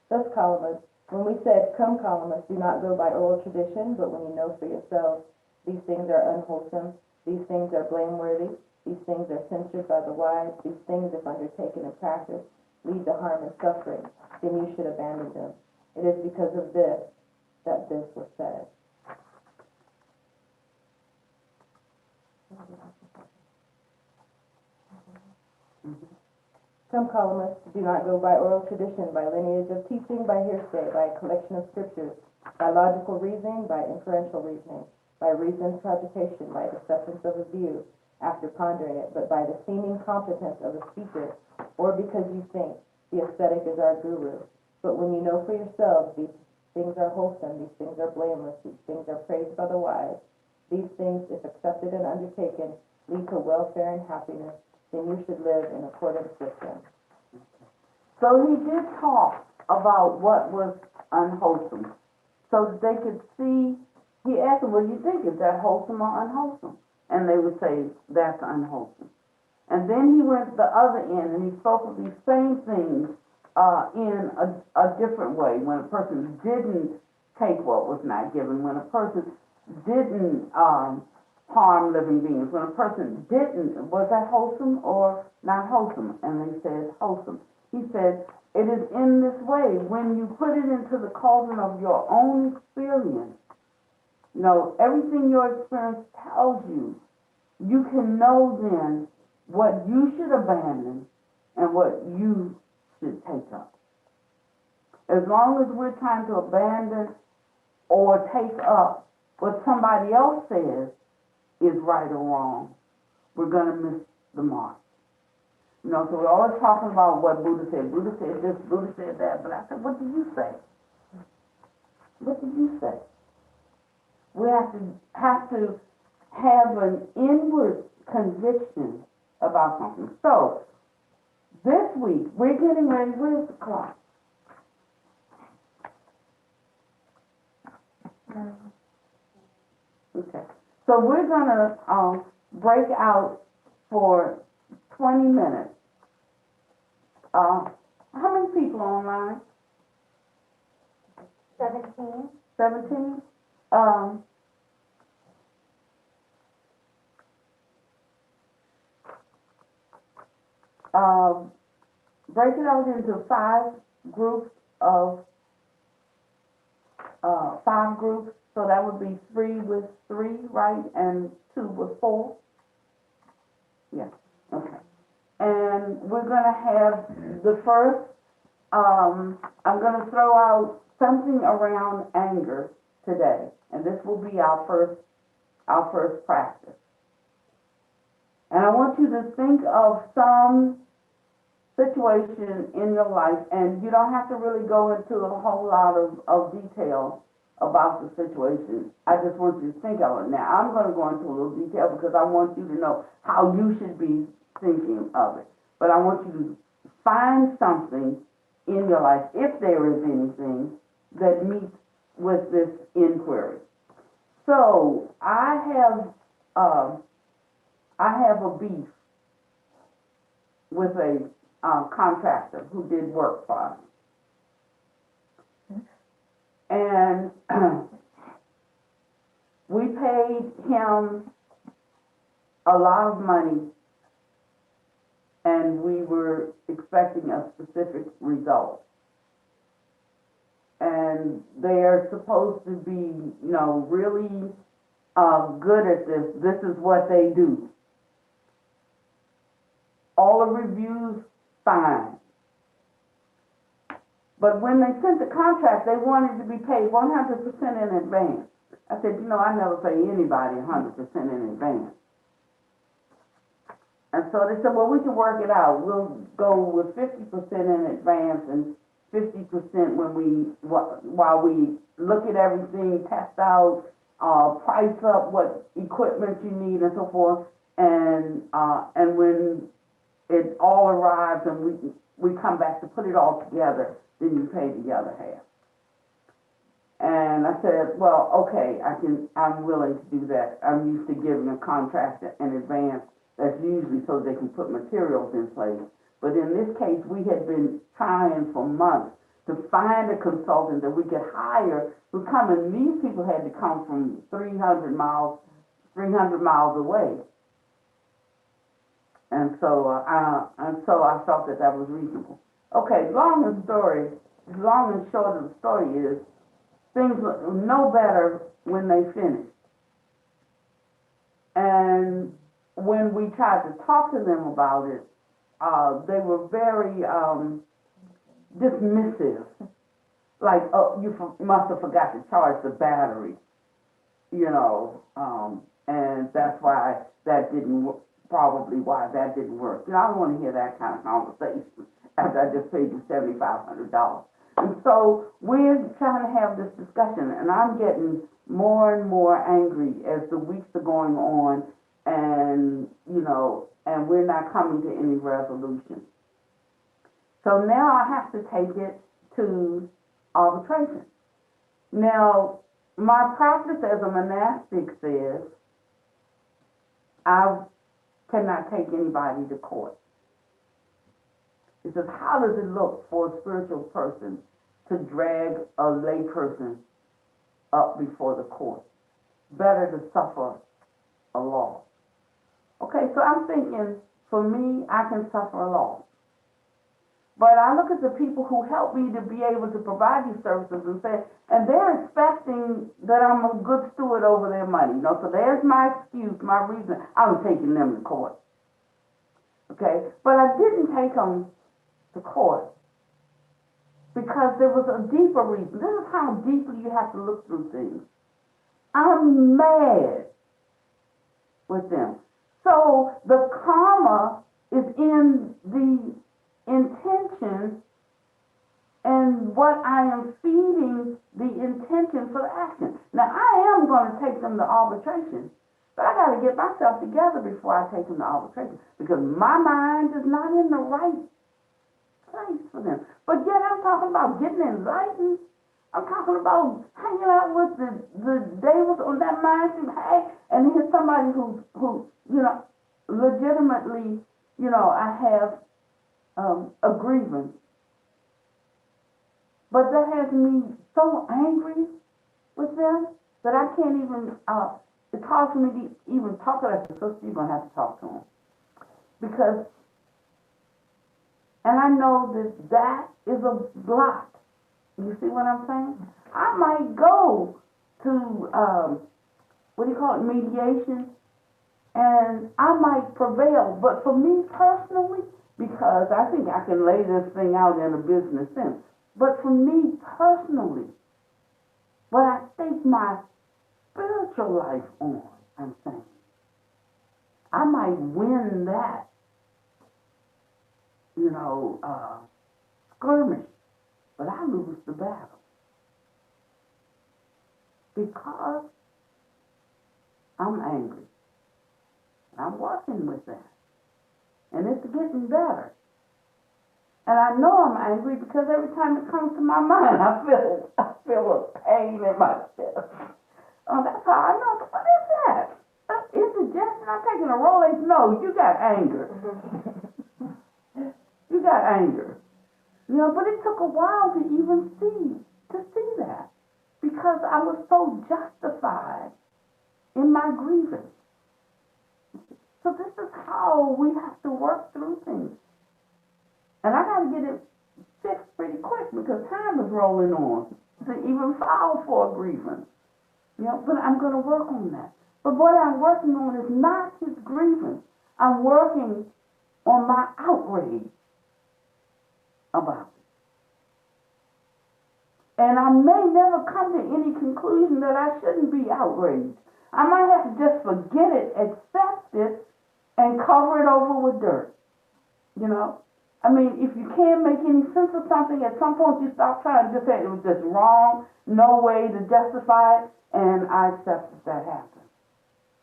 Thus, Columns, when we said, "Come, Columns, do not go by oral tradition, but when you know for yourselves, these things are unwholesome, these things are blameworthy, these things are censured by the wise, these things, if undertaken and practiced, lead to harm and suffering, then you should abandon them. It is because of this that this was said." Come, Columns, do not go by oral tradition, by lineage of teaching, by hearsay, by a collection of scriptures, by logical reasoning, by inferential reasoning, by reasoned cogitation, by acceptance of a view, after pondering it, but by the seeming competence of a speaker, or because you think the ascetic is our guru. But when you know for yourselves, these things are wholesome, these things are blameless, these things are praised by the wise, these things, if accepted and undertaken, lead to welfare and happiness, then you should live in accordance with them. So he did talk about what was unwholesome, so that they could see. He asked them, "What do you think? Is that wholesome or unwholesome?" And they would say, "That's unwholesome." And then he went to the other end and he spoke of these same things in a different way. When a person didn't take what was not given, when a person didn't harm living beings, when a person didn't, was that wholesome or not wholesome? And they said wholesome. He said, it is in this way, when you put it into the cauldron of your own experience, you know, everything your experience tells you, you can know then what you should abandon and what you should take up. As long as we're trying to abandon or take up what somebody else says is right or wrong, we're going to miss the mark. You know, so we're always talking about what Buddha said. Buddha said this, Buddha said that. But I said, what did you say? What did you say? We have to have an inward conviction about something. So, this week, we're getting ready. Where's the clock? Okay. So we're going to break out for 20 minutes. How many people online? 17. 17? Break it out into 5 groups of 5 groups, so that would be 3 with 3, right, and 2 with 4. Yeah, okay. And we're gonna have the first. I'm gonna throw out something around anger today, and this will be our first practice. And I want you to think of some situation in your life, and you don't have to really go into a whole lot of detail about the situation. I just want you to think of it. Now, I'm going to go into a little detail because I want you to know how you should be thinking of it. But I want you to find something in your life, if there is anything, that meets with this inquiry. So, I have a beef with a contractor who did work for us. And we paid him a lot of money, and we were expecting a specific result. And they are supposed to be, really good at this. This is what they do. All the reviews, fine. But when they sent the contract, they wanted to be paid 100% in advance. I said, I never pay anybody 100% in advance. And so they said, well, we can work it out. We'll go with 50% in advance and 50% while we look at everything, test out, price up what equipment you need and so forth. And when it all arrives and we come back to put it all together, then you pay the other half. And I said, well, okay, I'm willing to do that. I'm used to giving a contract in advance. That's usually so they can put materials in place. But in this case, we had been trying for months to find a consultant that we could hire who come, and these people had to come from 300 miles away. And so I felt that was reasonable. Okay, long and short of the story is, things look no better when they finish. And when we tried to talk to them about it, they were very dismissive. Like, oh, you must have forgot to charge the battery, and that's why that didn't work. Probably why that didn't work. I don't want to hear that kind of conversation after I just paid you $7,500. And so we're trying to have this discussion, and I'm getting more and more angry as the weeks are going on, and and we're not coming to any resolution. So now I have to take it to arbitration. Now, my practice as a monastic says I cannot take anybody to court. It says, how does it look for a spiritual person to drag a lay person up before the court? Better to suffer a loss. Okay, so I'm thinking, for me, I can suffer a loss. But I look at the people who help me to be able to provide these services and they're expecting that I'm a good steward over their money. So there's my excuse, my reason. I'm taking them to court. Okay, but I didn't take them to court because there was a deeper reason. This is how deeply you have to look through things. I'm mad with them. So the karma is in the intention and what I am feeding the intention for the action. Now, I am going to take them to arbitration, but I got to get myself together before I take them to arbitration because my mind is not in the right place for them. But yet I'm talking about getting enlightened. I'm talking about hanging out with the Davis on that mindset, hey, and here's somebody who, you know, legitimately, you know, I have a grievance. But that has me so angry with them that I can't even, it's hard for me to even talk to that sister. You're going to have to talk to him. Because, and I know that that is a block. You see what I'm saying? I might go to, what do you call it, mediation, and I might prevail. But for me personally, because I think I can lay this thing out in a business sense, but for me personally, what I stake my spiritual life on, I'm saying, I might win that, you know, skirmish, but I lose the battle. Because I'm angry. I'm working with that. And it's getting better. And I know I'm angry because every time it comes to my mind, I feel a pain in my chest. Oh, that's how I know. What is that? Is it just that I'm taking a Rolex? No, you got anger. You got anger. You know, but it took a while to even see that. Because I was so justified in my grievance. So this is how we have to work through things. And I got to get it fixed pretty quick because time is rolling on to even file for a grievance. You know, but I'm going to work on that. But what I'm working on is not his grievance. I'm working on my outrage about it. And I may never come to any conclusion that I shouldn't be outraged. I might have to just forget it, accept it, and cover it over with dirt. You know? I mean, if you can't make any sense of something, at some point you stop trying to just say it was just wrong, no way to justify it, and I accept that happened.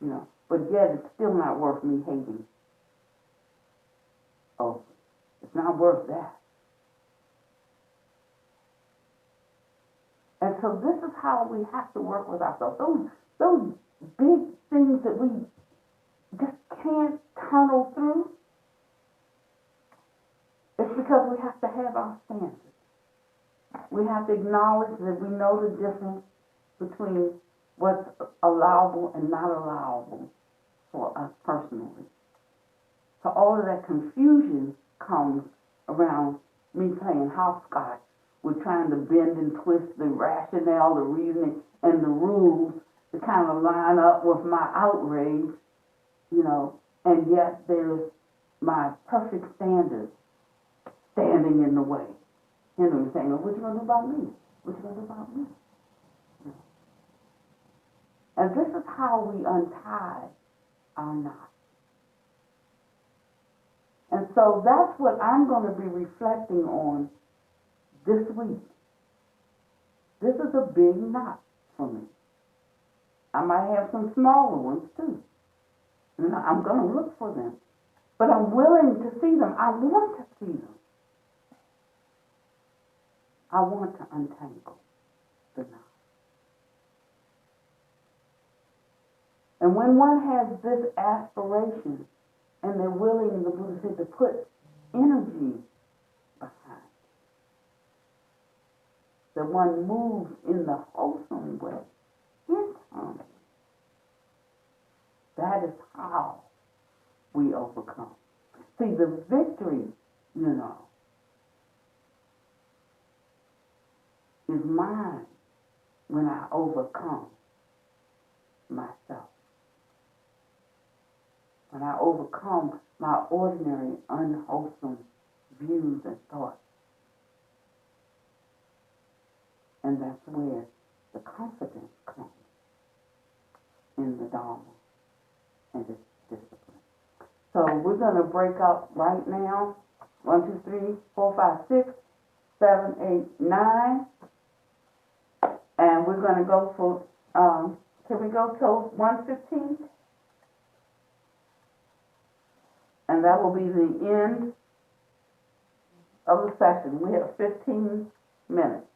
You know? But yet it's still not worth me hating. Oh, it's not worth that. And so this is how we have to work with ourselves. Those big things that we just can't tunnel through, it's because we have to have our standards. We have to acknowledge that we know the difference between what's allowable and not allowable for us personally. So all of that confusion comes around me playing hopscotch. We're trying to bend and twist the rationale, the reasoning, and the rules to kind of line up with my outrage, you know, and yet there's my perfect standards standing in the way. You know, saying, well, what you going to do about me? What you going to do about me? And this is how we untie our knot. And so that's what I'm going to be reflecting on this week. This is a big knot for me. I might have some smaller ones too. And I'm going to look for them. But I'm willing to see them. I want to see them. I want to untangle the knot. And when one has this aspiration and they're willing, the Buddha said, to put energy behind, that one moves in the wholesome way, internally, that is how we overcome. See, the victory, you know, is mine when I overcome myself. When I overcome my ordinary, unwholesome views and thoughts. And that's where the confidence comes in the Dharma and its discipline. So we're going to break up right now. 1, 2, 3, 4, 5, 6, 7, 8, 9. And we're going to go for, can we go till 1:15? And that will be the end of the session. We have 15 minutes.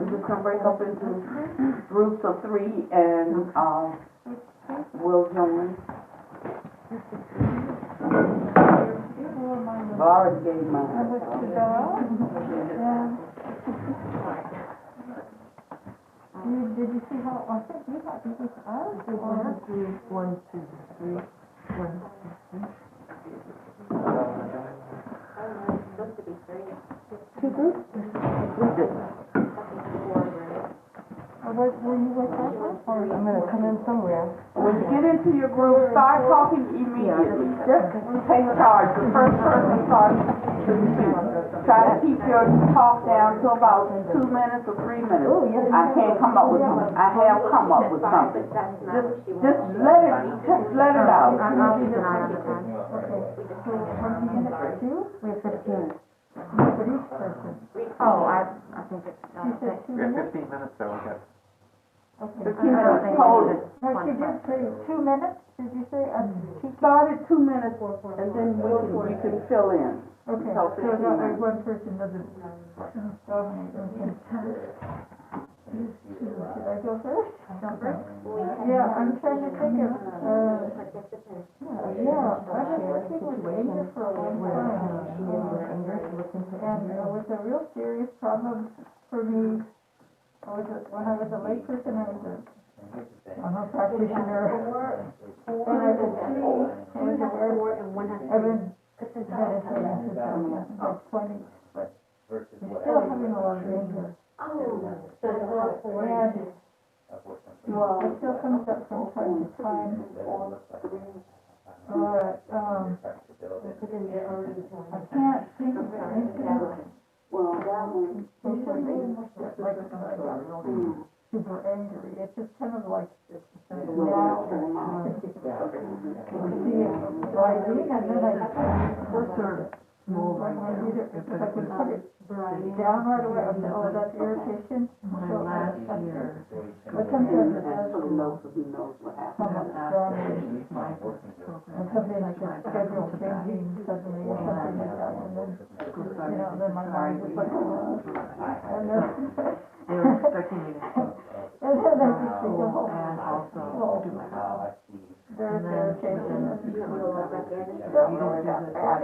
We're just gonna break up into groups of 3 and, we'll join. I've already gave mine. Did you see how, I think you got these ours? 1, 2, 3. 1, 2, 3. 2 groups? We did. Were you with that one? Or I'm gonna come in somewhere. When you get into your group, start talking immediately. Just take charge. The first person starts to speak. Try to keep your talk down to about 2 minutes or 3 minutes. I can't come up with something. I have come up with something. Just let it out. I'll keep an eye on the time. Okay. So, how many minutes? 2? We have 15. For each person. Oh, I think it's, You said 2 We have minutes? 15 minutes, so we got. Okay. 15 minutes total. No, she did say 2 minutes, did you say? She started 2 minutes and then you can fill in. Okay, So so 15 that way minutes. one person doesn't dominate, okay. Should I go first? Yeah, I'm trying to think of, I've been working with anger for a long time. And it was a real serious problem for me. When I was a layperson, I'm a practitioner. And I could see, I was aware, I've been meditating since I was in my 20s, but I'm still having a lot of anger. And, well, it still comes up from time to time. But, I can't think of anything. Well, that one. Super angry. It's just kind of like now. See it rising, and then I Small if I could put it down right away, I say, oh, that's irritation. My last year. But sometimes it does Who knows what happened. come up strongly. And sometimes the schedule changing suddenly or something like that, and then, then my mind is like, oh. And then, They were expecting me to and then I just think, oh, and also do my house. there's irritation, and don't worry about that,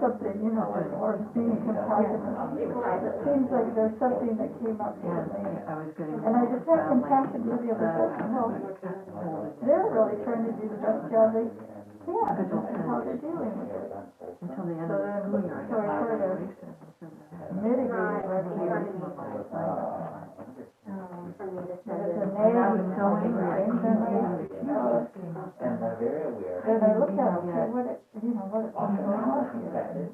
something, or being compassionate. It seems like there's something that came up for me. I was getting. And I just have compassion for the other person. Well, they're really trying to do the best job they can, and how they're dealing with it. Until the end of the school year. So I try to mitigate it right away. There's a name, I was so angry, I couldn't believe it. And they're very aware. then I look at it, okay, what's going on here?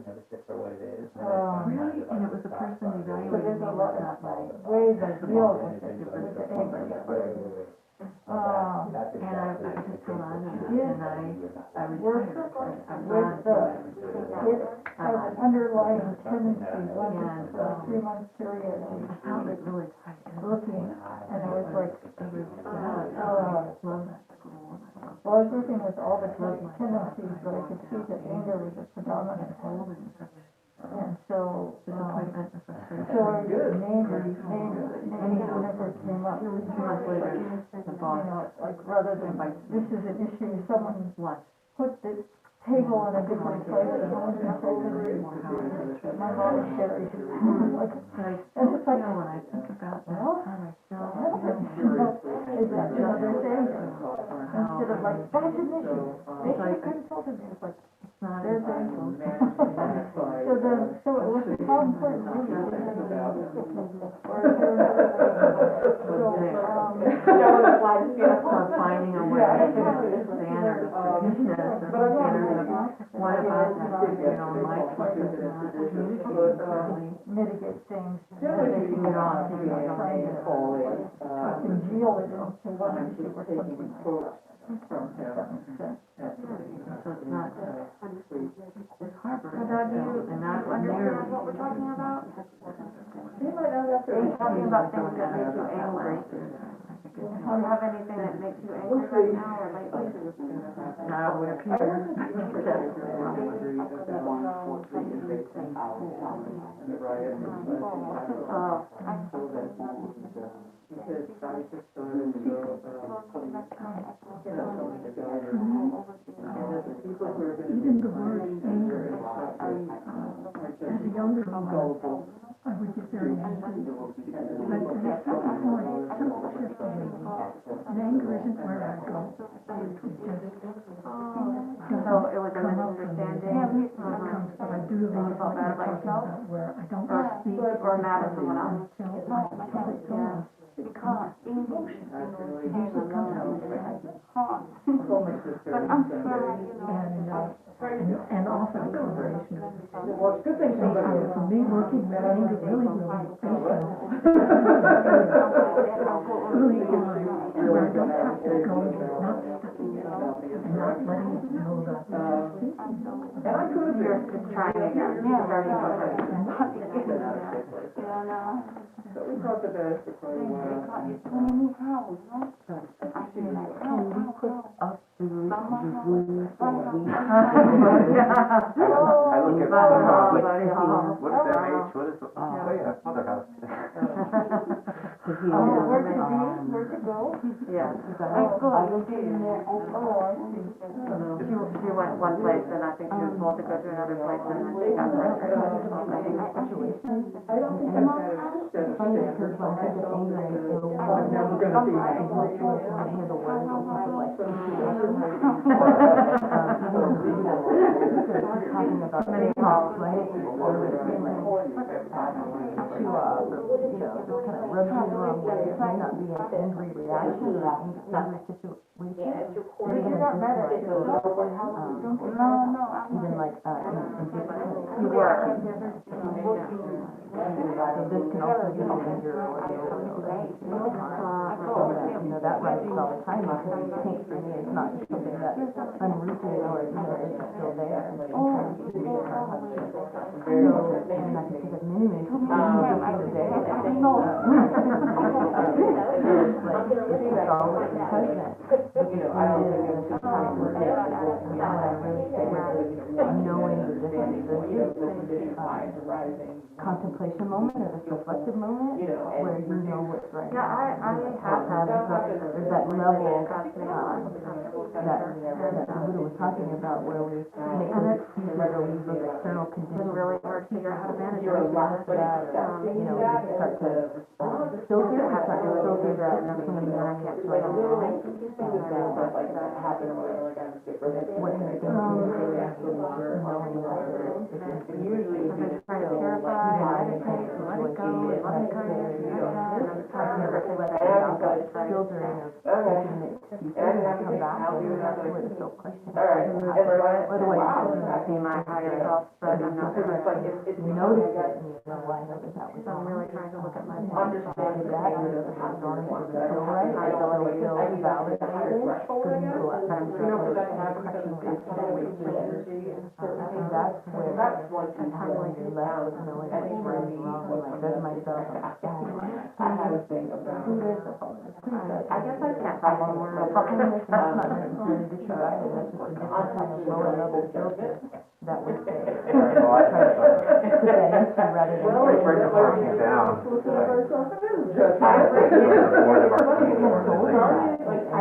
Notice it for what it is. Really? And it was the person So evaluating there's me, a lot not my. of ways I deal with it, with the anger. And I just held on to it, and I Work retired. I'm with not. it has an underlying tendency, once it's for a 3-month period, I found it really tight. looking, and I was like, Love that school. well, I was working with all the tendencies, but I could see that anger was a predominant one. And so, Disappointment and frustration. so I just named it, whenever it came up. 2 months later, the boss. Like rather than, this is an issue, someone Lunch. put the table in a different place, and I was told my mom is scary. Like, But I and still it's like, feel, when I think about that time, I still is that another anger? Instead of like, that's an issue. They like- could have told me, it's like, it's not there's as anger. simple. So it was how important really to have a Of finding a way to standard of forgiveness or standard of what about that, my choice is not communicating mitigate things that that they they can can get on on, to and the trying to congeal it into one issue or something like that. If that makes sense. So it's not, it's harbor. So now do you And not understand what we're talking about? You might not have to. We're talking about things that make you angry. Do you have anything that makes you angry right now or lately? Not aware people. Even the word anger, as a younger woman, I would get very angry. But at a certain point, something shifted in me. And anger isn't where I go. It just So it was a misunderstanding? but I do like what you're talking about, where I don't speak Or mad at someone else? until it's gone. Because emotion. It usually comes out later. And often a combination of for me, working with anger really based on early on, where I don't have to go, not stepping in, and not letting it know that You're just trying again, starting over. Can we put up the review for we? I look at the what is MH? What is, oh yeah, Mother House. Where to go? Yeah. I looked in there, She went one place and I think she was told to go to another place and then she got frustrated. I don't think I'm funny because when I get angry, I'm never gonna see my emotions and handle words and people like talking about many calls, right? To just kind of rub you the wrong way. It may not be an angry reaction or an angry situation. Even got mad at it. Even like You were. so this can also be anger or that rises all the time because paint for me is not something that's unrooted or it's still there and trying to keep it and I can think of many people the day it's always present. Knowing the difference, contemplation moment or this reflective moment where you know what's right. Yeah, I have had there's that level that the Buddha was talking about where we make an excuse or we use those external conditions. It's really hard to figure out how to manage it. We start to filter that and everything and then I can't feel it. What has been knowing that usually Trying to purify, meditate, let it go, let it go. filtering of thinking that excuses come back and that's where the self-question See my higher self, but I'm not sure. you notice it and you know why I noticed that was So I'm really trying to look at my understand that and if it's wrong, it doesn't feel right, I don't feel validated, doesn't feel like I'm I think that's where sometimes when you're left with knowing what's right and wrong, and like judge myself, I have a thing about I guess I can't find one more. that's not necessarily disregarded, that's just a different kind of lower level filter that would say, try to put that into rather than. Well, it's bringing it down.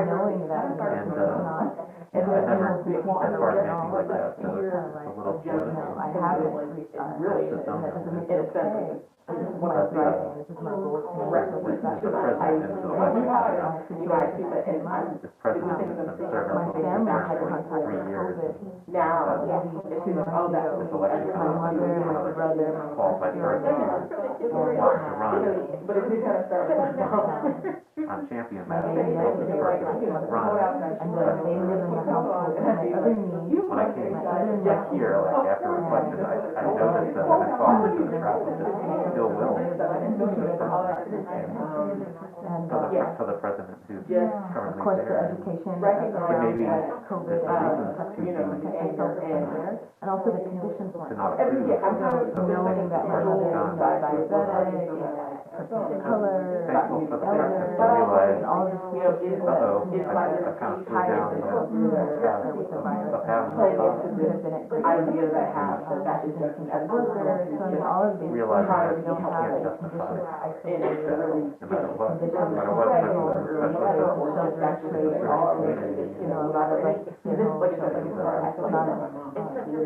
Knowing that it's not. I never as far as anything like that, so it's a little political. I haven't, and that doesn't make it okay. This is what I'm writing, this is my goal. The president and so on. The president and servant My family had contact for 3 with years. COVID. Now, Maybe 2 months ago. this election My mother, my brother, my qualified person wants to run. I'm champion that person run. and then they live in the household, and my other niece, When I came here, like after reflection, I noticed that when I fall into the trap, it just still will. For the president who's of currently course, the there. education It may around be COVID this reason to and also the conditions to weren't not approve. knowing that my mother is diabetic, color, thankful for the fact that I color, realized, all of this. I kind of slowed down of having a thought. idea that I have, that is just All of these. Realizing that we you don't have can't the justify conditions no matter what, especially you know, a lot of like, you know,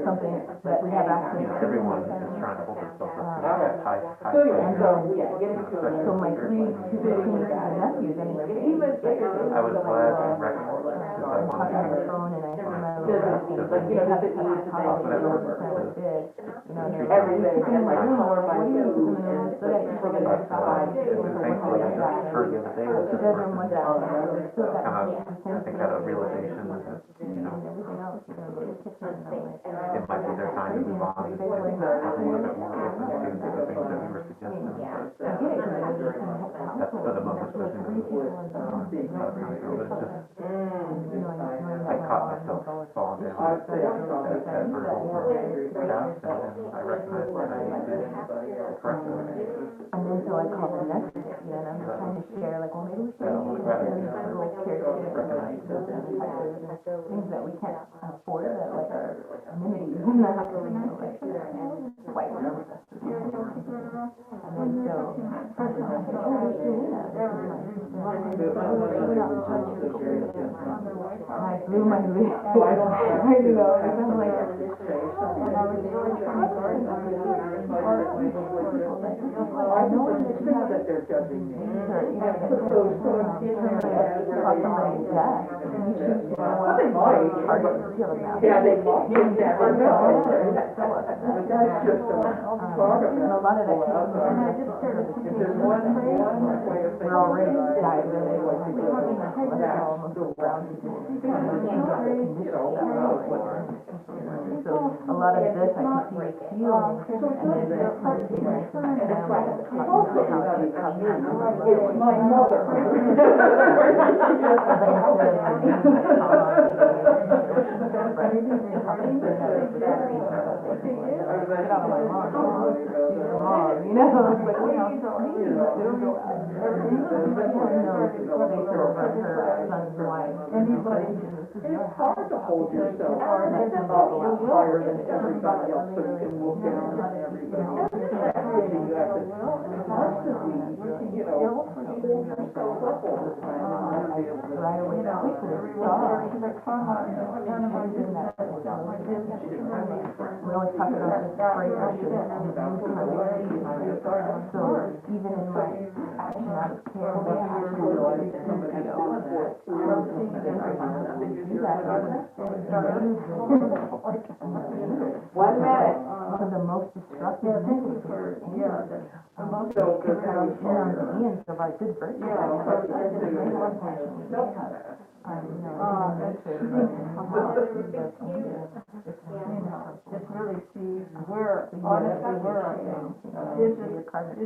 something that we have access to. everyone is trying to hold themselves up to high And standards. so my three nieces and nephews, I mean, I was glad to recognize because I talking on the wanted phone and I remember, like, you know, this is the talk that we did, you know, and everything, and like color my what do you food, do? and so that you forget to decide. and thankfully I just heard the other day that this Bedroom was person still got kind of, I think, had a realization that, everything else, you know, the kitchen and all that. it might be their time to move on and be a little bit more open to the things that we were suggesting. That's for the most, especially but it's just, I caught myself falling down that vertical path, and I recognized that I needed to correct it. And then so I called the next day, you know, and I'm just trying to share, like, well, maybe we should use little caregivers and things that we can't afford, that like are amenities in the house, you know, like white rooms. And then so, first time I said, oh, we should do that. I blew my lid. I know, I'm like, and I was really trying to learn that I know that you have that they're judging me. You have to somebody's death. You choose to go out and target the kill them. Yeah, they might. That's just and a lot of that came from, and I just started to think, we're already died really cholesterol, most of the brown people. So a lot of this I can see is healing, and then this conversation with my family, It's my mother. You know, it's like, you know, so still go out. Her son's wife. Anybody. It's hard to hold yourself higher than everybody else so you can look down on everybody. You have to constantly, you know, hold yourself up all the time. Right away, we could have stopped. We always talk about this great action. So even in my action out of care, we have to One minute. So the most destructive thing for the most ends of our good virtue. Just really see where, honestly, where I am. This is your karma.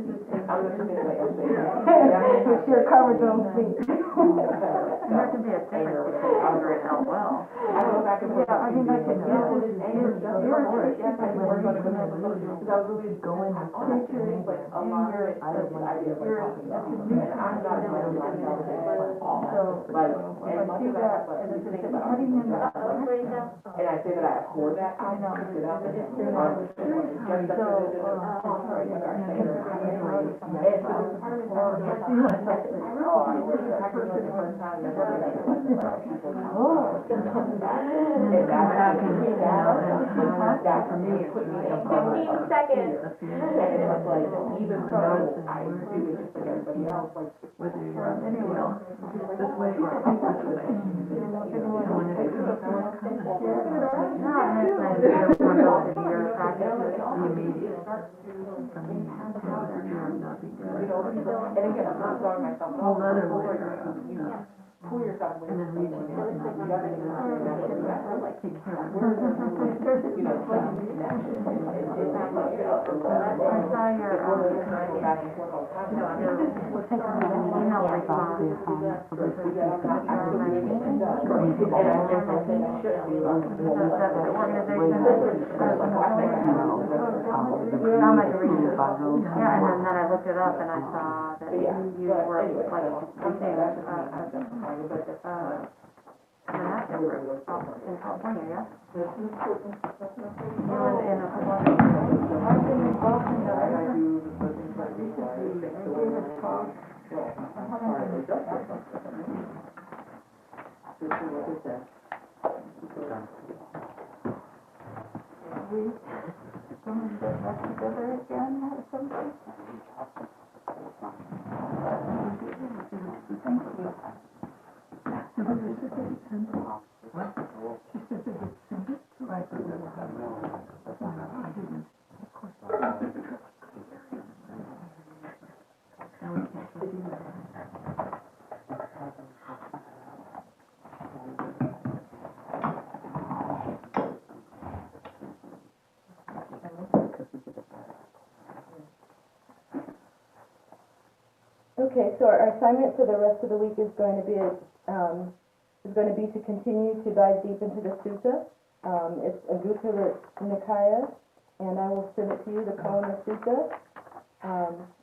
Your karma don't speak. There can be a difference between anger and out well. I go back and forth. Yeah, I mean, I can feel this irritation. We're going to lose. Go in and talk to me. Anger, I don't want to be talking about it. I'm not going to so, Like, as much as I have to think about it, and I say that I abhor that, I know. That for me, it put me in 15 seconds. and it was like, even though I do it just like everybody else, like, Whether you're, this way or this way. and again, I'm not throwing myself off. Whole other layer of, Pull yourself away. and then reaching out and Take care of you know, I saw your, we'll take an email response for this week. Organization. Now my reader. by those. Yeah, and then I looked it up and I saw that you were like something, monastic group in California, yeah? And a couple other. I've been involved in the. Okay, so our assignment for the rest of the week is going to be to continue to dive deep into the sutta. It's a Gupta Nikaya, and I will send it to you, the Kalama Sutta,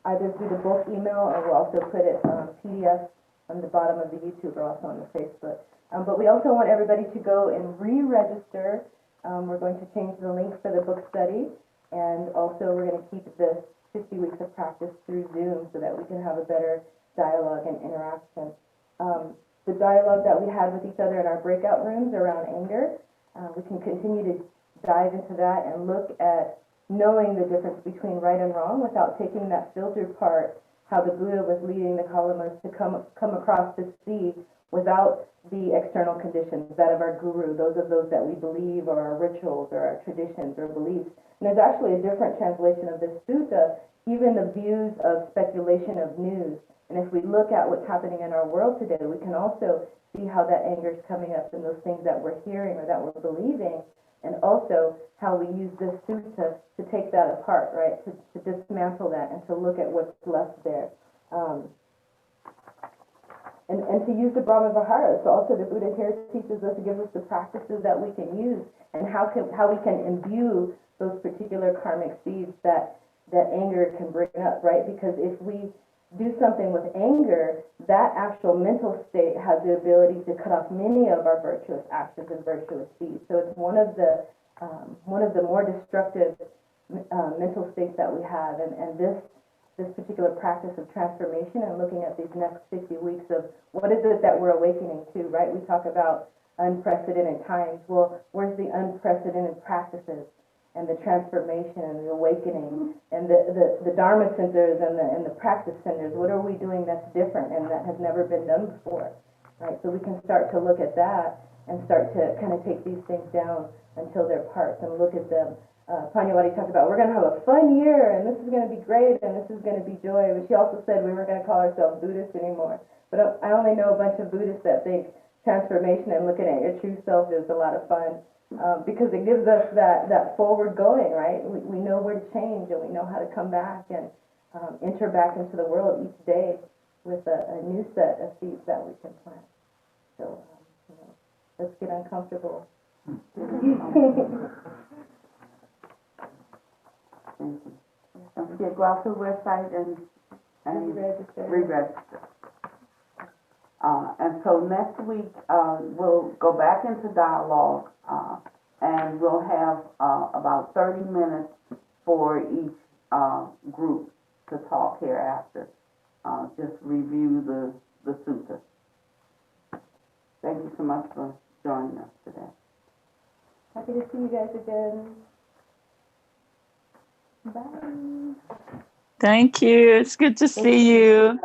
either through the bulk email, or we'll also put it PDF on the bottom of the YouTube or also on the Facebook. But we also want everybody to go and re-register. We're going to change the link for the book study, and also we're going to keep this 50 weeks of practice through Zoom so that we can have a better dialogue and interaction. The dialogue that we had with each other in our breakout rooms around anger, we can continue to dive into that and look at knowing the difference between right and wrong without taking that filtered part, how the Buddha was leading the Kalamas to come across to see without the external conditions, that of our guru, those that we believe, or our rituals, or our traditions, or beliefs. And there's actually a different translation of this sutta, even the views of speculation of news. And if we look at what's happening in our world today, we can also see how that anger is coming up in those things that we're hearing or that we're believing, and also how we use this sutta to take that apart, right, to dismantle that and to look at what's left there. And to use the Brahma Vihara. So also the Buddha here teaches us, gives us the practices that we can use and how we can imbue those particular karmic seeds that anger can bring up, right? Because if we do something with anger, that actual mental state has the ability to cut off many of our virtuous actions and virtuous deeds. So it's one of the more destructive mental states that we have, and this particular practice of transformation and looking at these next 50 weeks of what is it that we're awakening to, right? We talk about unprecedented times. Well, where's the unprecedented practices and the transformation and the awakening and the Dharma centers and the practice centers? What are we doing that's different and that has never been done before, right? So we can start to look at that and start to kind of take these things down until they're parts and look at them. Panyawati talked about, we're going to have a fun year, and this is going to be great, and this is going to be joy. But she also said we weren't going to call ourselves Buddhists anymore. But I only know a bunch of Buddhists that think transformation and looking at your true self is a lot of fun, because it gives us that forward going, right? We know where to change, and we know how to come back and enter back into the world each day with a new set of seeds that we can plant. So, let's get uncomfortable. Thank you. Don't forget, go out to the website and re-register. And so next week, we'll go back into dialogue, and we'll have about 30 minutes for each group to talk hereafter. Just review the sutta. Thank you so much for joining us today. Happy to see you guys again. Bye. Thank you. It's good to see you.